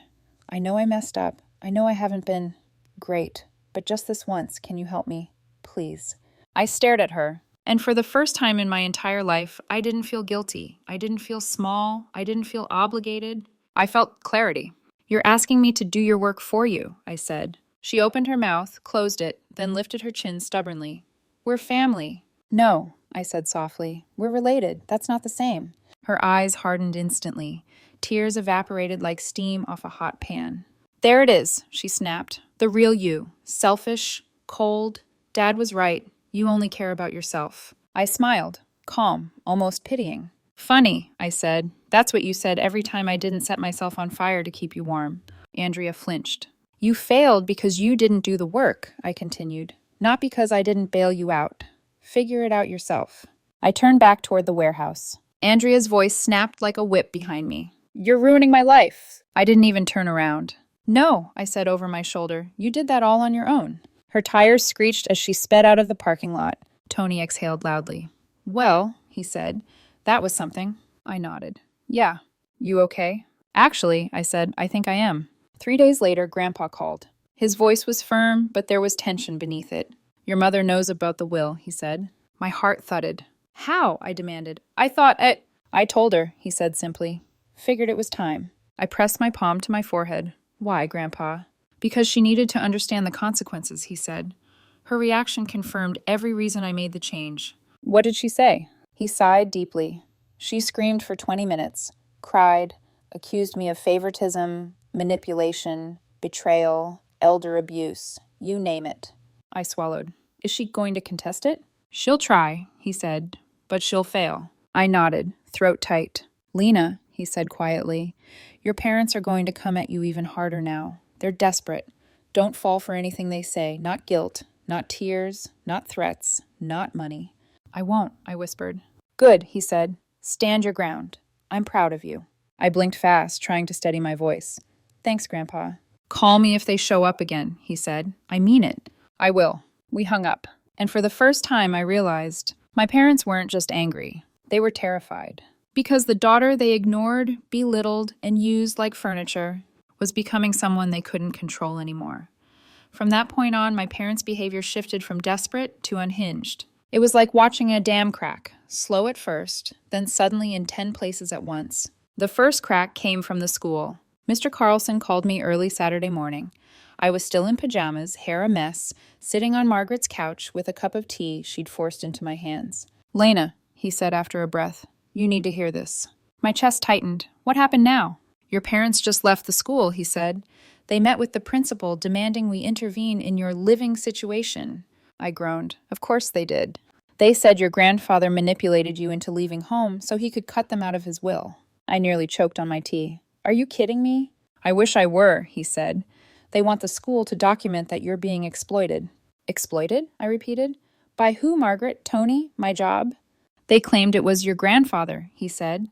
I know I messed up. I know I haven't been great. But just this once, can you help me? Please. I stared at her. And for the first time in my entire life, I didn't feel guilty. I didn't feel small. I didn't feel obligated. I felt clarity. You're asking me to do your work for you, I said. She opened her mouth, closed it, then lifted her chin stubbornly. We're family. No, I said softly. We're related. That's not the same. Her eyes hardened instantly. Tears evaporated like steam off a hot pan. There it is, she snapped. The real you. Selfish, cold. Dad was right. You only care about yourself. I smiled, calm, almost pitying. Funny, I said. That's what you said every time I didn't set myself on fire to keep you warm. Andrea flinched. You failed because you didn't do the work, I continued. Not because I didn't bail you out. Figure it out yourself. I turned back toward the warehouse. Andrea's voice snapped like a whip behind me. You're ruining my life. I didn't even turn around. No, I said over my shoulder. You did that all on your own. Her tires screeched as she sped out of the parking lot. Tony exhaled loudly. Well, he said, that was something. I nodded. Yeah. You okay? Actually, I said, I think I am. 3 days later, Grandpa called. His voice was firm, but there was tension beneath it. Your mother knows about the will, he said. My heart thudded. How? I demanded. I told her, he said simply. Figured it was time. I pressed my palm to my forehead. Why, Grandpa? Because she needed to understand the consequences, he said. Her reaction confirmed every reason I made the change. What did she say? He sighed deeply. She screamed for 20 minutes, cried, accused me of favoritism, manipulation, betrayal, elder abuse, you name it. I swallowed. Is she going to contest it? She'll try, he said, but she'll fail. I nodded, throat tight. Lena, he said quietly, your parents are going to come at you even harder now. They're desperate. Don't fall for anything they say. Not guilt, not tears, not threats, not money. I won't, I whispered. Good, he said. Stand your ground. I'm proud of you. I blinked fast, trying to steady my voice. Thanks, Grandpa. Call me if they show up again, he said. I mean it. I will. We hung up. And for the first time, I realized my parents weren't just angry. They were terrified. Because the daughter they ignored, belittled, and used like furniture was becoming someone they couldn't control anymore. From that point on, my parents' behavior shifted from desperate to unhinged. It was like watching a dam crack, slow at first, then suddenly in 10 places at once. The first crack came from the school. Mr. Carlson called me early Saturday morning. I was still in pajamas, hair a mess, sitting on Margaret's couch with a cup of tea she'd forced into my hands. Lena, he said after a breath, you need to hear this. My chest tightened. What happened now? Your parents just left the school, he said. They met with the principal demanding we intervene in your living situation. I groaned. Of course they did. They said your grandfather manipulated you into leaving home so he could cut them out of his will. I nearly choked on my tea. Are you kidding me? I wish I were, he said. They want the school to document that you're being exploited. Exploited? I repeated. By who, Margaret? Tony? My job? They claimed it was your grandfather, he said.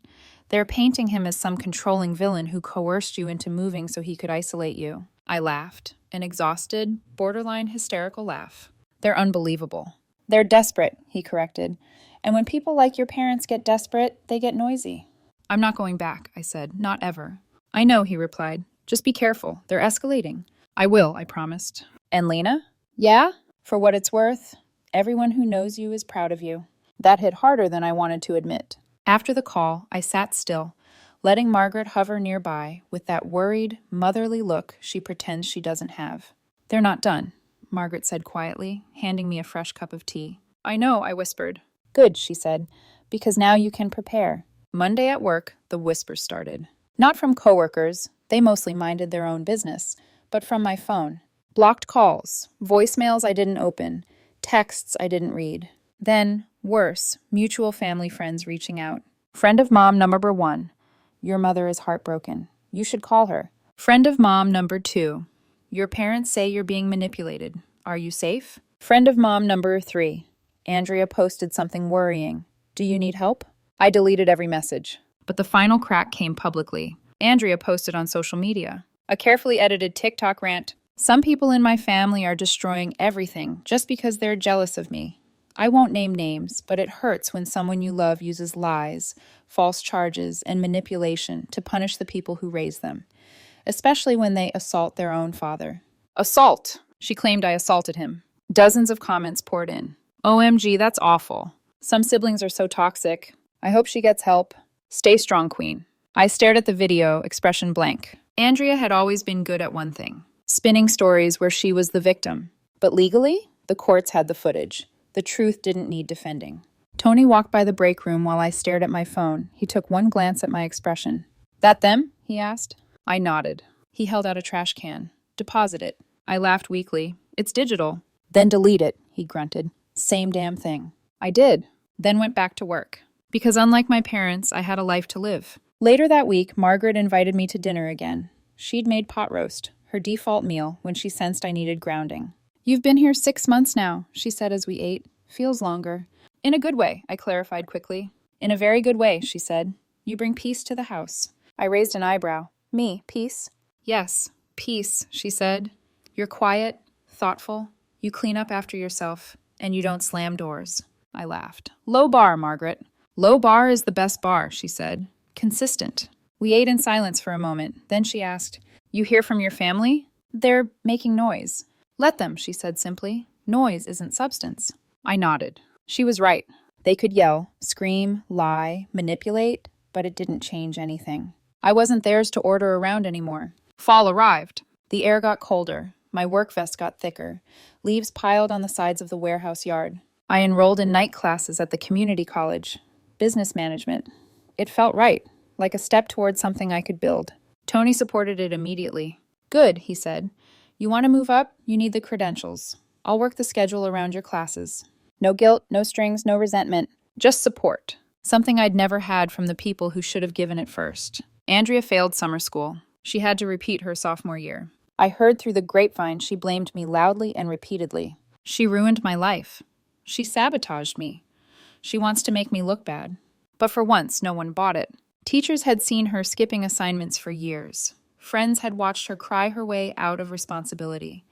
They're painting him as some controlling villain who coerced you into moving so he could isolate you. I laughed, an exhausted, borderline hysterical laugh. They're unbelievable. They're desperate, he corrected. And when people like your parents get desperate, they get noisy. I'm not going back, I said. Not ever. I know, he replied. Just be careful. They're escalating. I will, I promised. And Lena? Yeah? For what it's worth, everyone who knows you is proud of you. That hit harder than I wanted to admit. After the call, I sat still, letting Margaret hover nearby with that worried, motherly look she pretends she doesn't have. They're not done, Margaret said quietly, handing me a fresh cup of tea. I know, I whispered. Good, she said, because now you can prepare. Monday at work, the whispers started. Not from coworkers, they mostly minded their own business, but from my phone. Blocked calls, voicemails I didn't open, texts I didn't read. Then, worse, mutual family friends reaching out. Friend of mom number 1. Your mother is heartbroken. You should call her. Friend of mom number 2. Your parents say you're being manipulated. Are you safe? Friend of mom number 3. Andrea posted something worrying. Do you need help? I deleted every message. But the final crack came publicly. Andrea posted on social media. A carefully edited TikTok rant. Some people in my family are destroying everything just because they're jealous of me. I won't name names, but it hurts when someone you love uses lies, false charges, and manipulation to punish the people who raise them, especially when they assault their own father. Assault! She claimed I assaulted him. Dozens of comments poured in. OMG, that's awful. Some siblings are so toxic. I hope she gets help. Stay strong, Queen. I stared at the video, expression blank. Andrea had always been good at one thing, spinning stories where she was the victim. But legally, the courts had the footage. The truth didn't need defending. Tony walked by the break room while I stared at my phone. He took one glance at my expression. That them? He asked. I nodded. He held out a trash can. Deposit it. I laughed weakly. It's digital. Then delete it, he grunted. Same damn thing. I did. Then went back to work. Because unlike my parents, I had a life to live. Later that week, Margaret invited me to dinner again. She'd made pot roast, her default meal, when she sensed I needed grounding. You've been here 6 months now, she said as we ate. Feels longer. In a good way, I clarified quickly. In a very good way, she said. You bring peace to the house. I raised an eyebrow. Me, peace? Yes, peace, she said. You're quiet, thoughtful, you clean up after yourself, and you don't slam doors. I laughed. Low bar, Margaret. Low bar is the best bar, she said. Consistent. We ate in silence for a moment. Then she asked, You hear from your family? They're making noise. Let them, she said simply. Noise isn't substance. I nodded. She was right. They could yell, scream, lie, manipulate, but it didn't change anything. I wasn't theirs to order around anymore. Fall arrived. The air got colder. My work vest got thicker. Leaves piled on the sides of the warehouse yard. I enrolled in night classes at the community college. Business management. It felt right, like a step toward something I could build. Tony supported it immediately. Good, he said. You want to move up? You need the credentials. I'll work the schedule around your classes. No guilt, no strings, no resentment. Just support. Something I'd never had from the people who should have given it first. Andrea failed summer school. She had to repeat her sophomore year. I heard through the grapevine she blamed me loudly and repeatedly. She ruined my life. She sabotaged me. She wants to make me look bad. But for once, no one bought it. Teachers had seen her skipping assignments for years. Friends had watched her cry her way out of responsibility.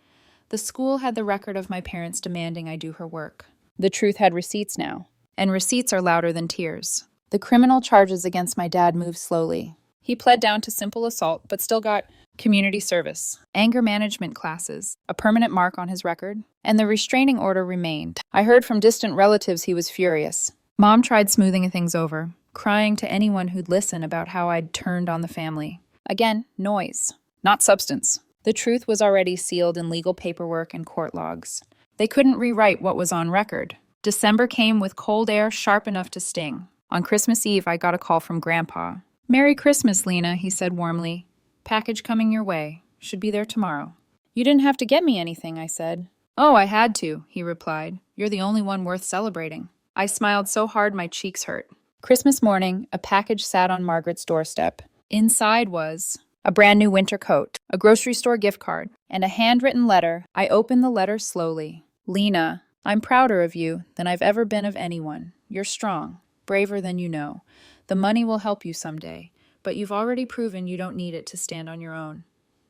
The school had the record of my parents demanding I do her work. The truth had receipts now. And receipts are louder than tears. The criminal charges against my dad moved slowly. He pled down to simple assault, but still got community service, anger management classes, a permanent mark on his record, and the restraining order remained. I heard from distant relatives he was furious. Mom tried smoothing things over, crying to anyone who'd listen about how I'd turned on the family. Again, noise, not substance. The truth was already sealed in legal paperwork and court logs. They couldn't rewrite what was on record. December came with cold air sharp enough to sting. On Christmas Eve, I got a call from Grandpa. Merry Christmas, Lena, he said warmly. Package coming your way. Should be there tomorrow. You didn't have to get me anything, I said. Oh, I had to, he replied. You're the only one worth celebrating. I smiled so hard my cheeks hurt. Christmas morning, a package sat on Margaret's doorstep. Inside was a brand new winter coat, a grocery store gift card, and a handwritten letter. I opened the letter slowly. Lena, I'm prouder of you than I've ever been of anyone. You're strong, braver than you know. The money will help you someday, but you've already proven you don't need it to stand on your own.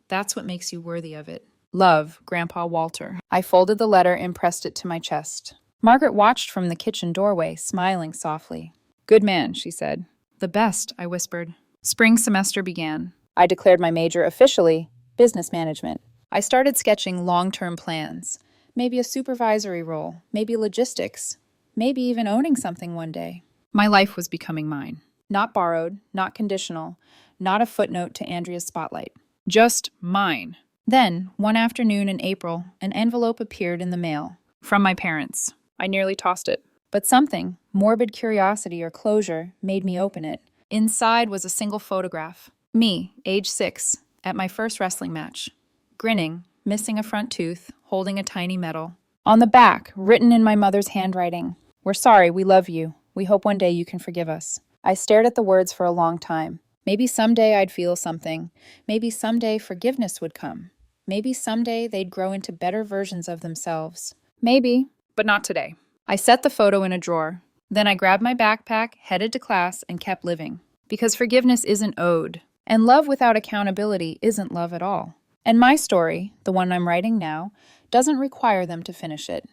That's what makes you worthy of it. Love, Grandpa Walter. I folded the letter and pressed it to my chest. Margaret watched from the kitchen doorway, smiling softly. Good man, she said. The best, I whispered. Spring semester began. I declared my major officially, business management. I started sketching long-term plans. Maybe a supervisory role, maybe logistics, maybe even owning something one day. My life was becoming mine. Not borrowed, not conditional, not a footnote to Andrea's spotlight. Just mine. Then, one afternoon in April, an envelope appeared in the mail. From my parents. I nearly tossed it. But something, morbid curiosity or closure, made me open it. Inside was a single photograph. Me, age 6, at my first wrestling match. Grinning, missing a front tooth, holding a tiny medal. On the back, written in my mother's handwriting, We're sorry, we love you. We hope one day you can forgive us. I stared at the words for a long time. Maybe someday I'd feel something. Maybe someday forgiveness would come. Maybe someday they'd grow into better versions of themselves. Maybe, but not today. I set the photo in a drawer. Then I grabbed my backpack, headed to class, and kept living. Because forgiveness isn't owed. And love without accountability isn't love at all. And my story, the one I'm writing now, doesn't require them to finish it.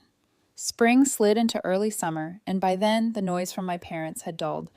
Spring slid into early summer, and by then the noise from my parents had dulled.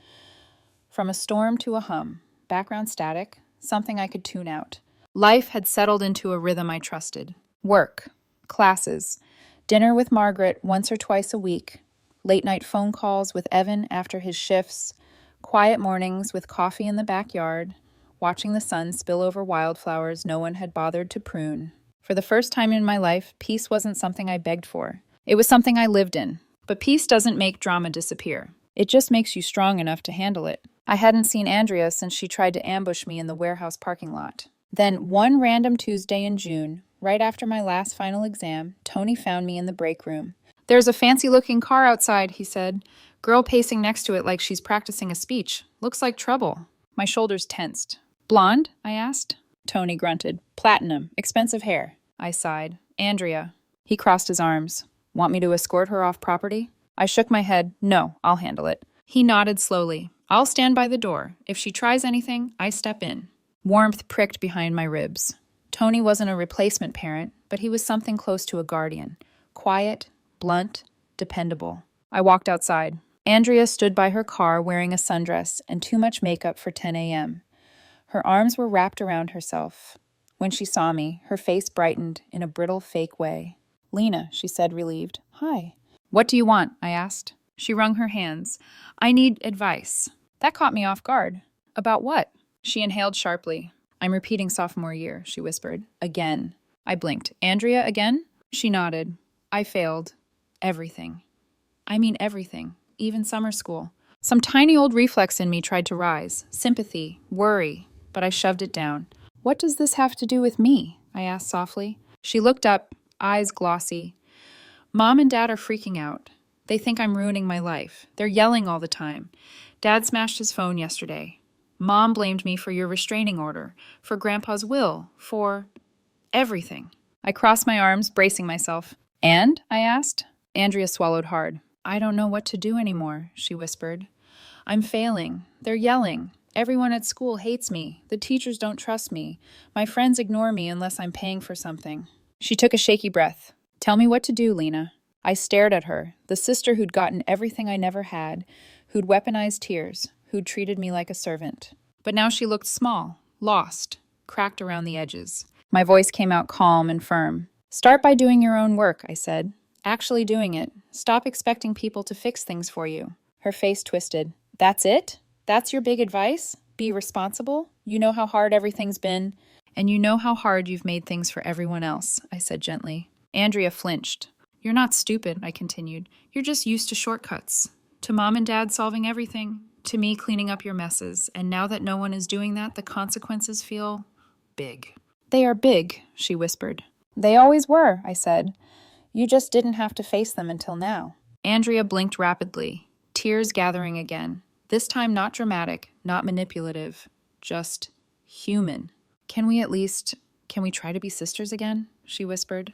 From a storm to a hum, background static, something I could tune out. Life had settled into a rhythm I trusted. Work, classes, dinner with Margaret once or twice a week, Late night phone calls with Evan after his shifts, quiet mornings with coffee in the backyard, watching the sun spill over wildflowers no one had bothered to prune. For the first time in my life, peace wasn't something I begged for. It was something I lived in. But peace doesn't make drama disappear. It just makes you strong enough to handle it. I hadn't seen Andrea since she tried to ambush me in the warehouse parking lot. Then, one random Tuesday in June, right after my last final exam, Tony found me in the break room. "There's a fancy-looking car outside," he said. "Girl pacing next to it like she's practicing a speech. Looks like trouble." My shoulders tensed. "Blonde?" I asked. Tony grunted. "Platinum. Expensive hair." I sighed. "Andrea." He crossed his arms. "Want me to escort her off property?" I shook my head. "No, I'll handle it." He nodded slowly. "I'll stand by the door. If she tries anything, I step in." Warmth pricked behind my ribs. Tony wasn't a replacement parent, but he was something close to a guardian. Quiet, blunt, dependable. I walked outside. Andrea stood by her car wearing a sundress and too much makeup for 10 a.m. Her arms were wrapped around herself. When she saw me, her face brightened in a brittle, fake way. "Lena," she said, relieved. "Hi." "What do you want?" I asked. She wrung her hands. "I need advice." That caught me off guard. "About what?" She inhaled sharply. "I'm repeating sophomore year," she whispered. "Again." I blinked. "Andrea, again?" She nodded. "I failed. Everything. I mean everything. Even summer school." Some tiny old reflex in me tried to rise. Sympathy, worry, but I shoved it down. "What does this have to do with me?" I asked softly. She looked up, eyes glossy. "Mom and Dad are freaking out. They think I'm ruining my life. They're yelling all the time. Dad smashed his phone yesterday. Mom blamed me for your restraining order, for Grandpa's will, for everything." I crossed my arms, bracing myself. "And?" I asked. Andrea swallowed hard. "I don't know what to do anymore," she whispered. "I'm failing. They're yelling. Everyone at school hates me. The teachers don't trust me. My friends ignore me unless I'm paying for something." She took a shaky breath. "Tell me what to do, Lena." I stared at her, the sister who'd gotten everything I never had, who'd weaponized tears, who'd treated me like a servant. But now she looked small, lost, cracked around the edges. My voice came out calm and firm. "Start by doing your own work," I said. "Actually doing it. Stop expecting people to fix things for you." Her face twisted. "That's it? That's your big advice? Be responsible? You know how hard everything's been, and you know how hard you've made things for everyone else," I said gently. Andrea flinched. "You're not stupid," I continued. "You're just used to shortcuts. To Mom and Dad solving everything, to me cleaning up your messes, and now that no one is doing that, the consequences feel big." "They are big," she whispered. "They always were," I said. "You just didn't have to face them until now." Andrea blinked rapidly, tears gathering again. This time not dramatic, not manipulative, just human. Can we try to be sisters again?" she whispered.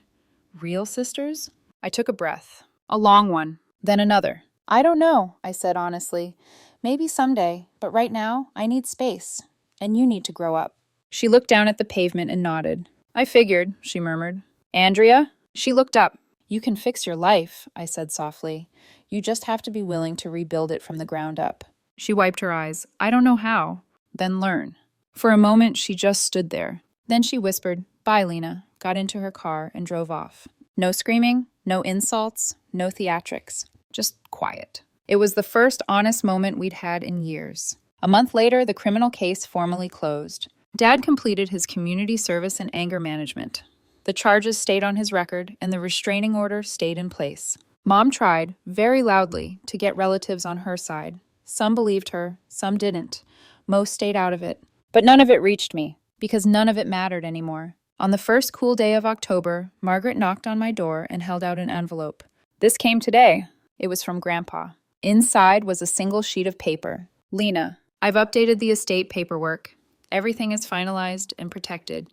"Real sisters?" I took a breath. A long one. Then another. "I don't know," I said honestly. "Maybe someday, but right now, I need space. And you need to grow up." She looked down at the pavement and nodded. "I figured," she murmured. "Andrea?" She looked up. "You can fix your life," I said softly. "You just have to be willing to rebuild it from the ground up." She wiped her eyes. "I don't know how." "Then learn." For a moment, she just stood there. Then she whispered, "Bye, Lena," got into her car, and drove off. No screaming, no insults, no theatrics. Just quiet. It was the first honest moment we'd had in years. A month later, the criminal case formally closed. Dad completed his community service and anger management. The charges stayed on his record, and the restraining order stayed in place. Mom tried, very loudly, to get relatives on her side. Some believed her, some didn't. Most stayed out of it. But none of it reached me, because none of it mattered anymore. On the first cool day of October, Margaret knocked on my door and held out an envelope. "This came today." It was from Grandpa. Inside was a single sheet of paper. "Lena, I've updated the estate paperwork. Everything is finalized and protected.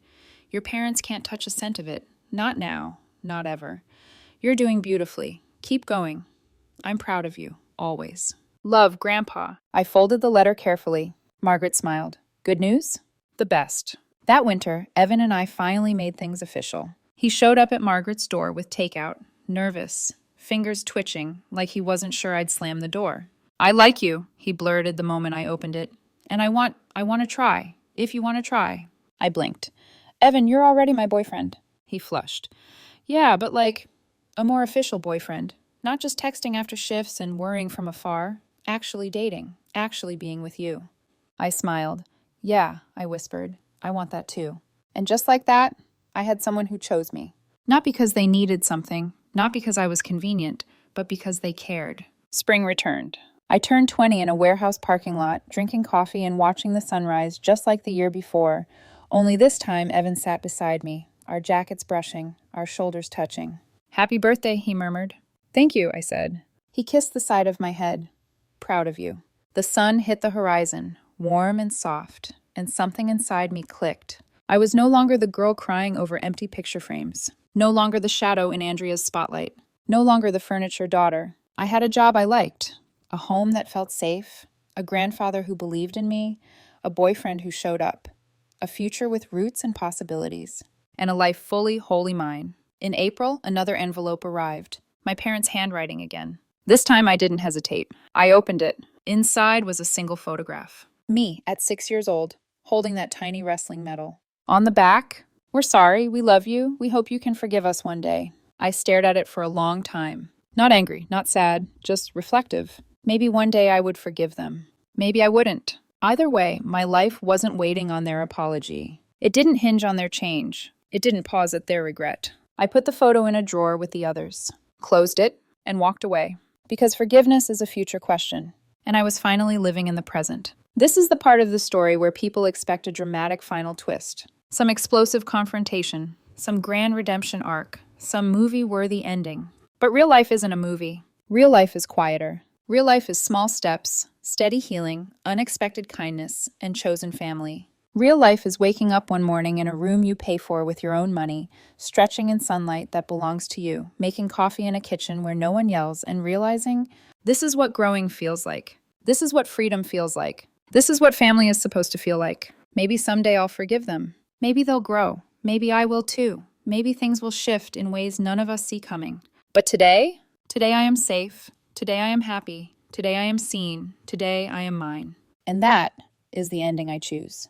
Your parents can't touch a cent of it. Not now. Not ever. You're doing beautifully. Keep going. I'm proud of you. Always. Love, Grandpa." I folded the letter carefully. Margaret smiled. "Good news?" "The best." That winter, Evan and I finally made things official. He showed up at Margaret's door with takeout, nervous, fingers twitching, like he wasn't sure I'd slam the door. "I like you," he blurted the moment I opened it. "And I want to try, if you want to try." I blinked. "Evan, you're already my boyfriend." He flushed. "Yeah, but like, a more official boyfriend. Not just texting after shifts and worrying from afar. Actually dating. Actually being with you. I smiled. Yeah, I whispered. I want that too. And just like that, I had someone who chose me. Not because they needed something, not because I was convenient, but because they cared. Spring returned. I turned 20 in a warehouse parking lot, drinking coffee and watching the sunrise just like the year before. Only this time, Evan sat beside me, our jackets brushing, our shoulders touching. Happy birthday, he murmured. Thank you, I said. He kissed the side of my head. Proud of you. The sun hit the horizon, warm and soft, and something inside me clicked. I was no longer the girl crying over empty picture frames. No longer the shadow in Andrea's spotlight. No longer the furniture daughter. I had a job I liked. A home that felt safe. A grandfather who believed in me. A boyfriend who showed up. A future with roots and possibilities. And a life fully, wholly mine. In April, another envelope arrived. My parents' handwriting again. This time I didn't hesitate. I opened it. Inside was a single photograph. Me, at 6 years old, holding that tiny wrestling medal. On the back, "We're sorry, we love you, we hope you can forgive us one day." I stared at it for a long time. Not angry, not sad, just reflective. Maybe one day I would forgive them. Maybe I wouldn't. Either way, my life wasn't waiting on their apology. It didn't hinge on their change. It didn't pause at their regret. I put the photo in a drawer with the others, closed it, and walked away. Because forgiveness is a future question, and I was finally living in the present. This is the part of the story where people expect a dramatic final twist. Some explosive confrontation, some grand redemption arc, some movie-worthy ending. But real life isn't a movie. Real life is quieter. Real life is small steps, steady healing, unexpected kindness, and chosen family. Real life is waking up one morning in a room you pay for with your own money, stretching in sunlight that belongs to you, making coffee in a kitchen where no one yells, and realizing this is what growing feels like. This is what freedom feels like. This is what family is supposed to feel like. Maybe someday I'll forgive them. Maybe they'll grow. Maybe I will too. Maybe things will shift in ways none of us see coming. But today I am safe. Today I am happy. Today I am seen. Today I am mine. And that is the ending I choose.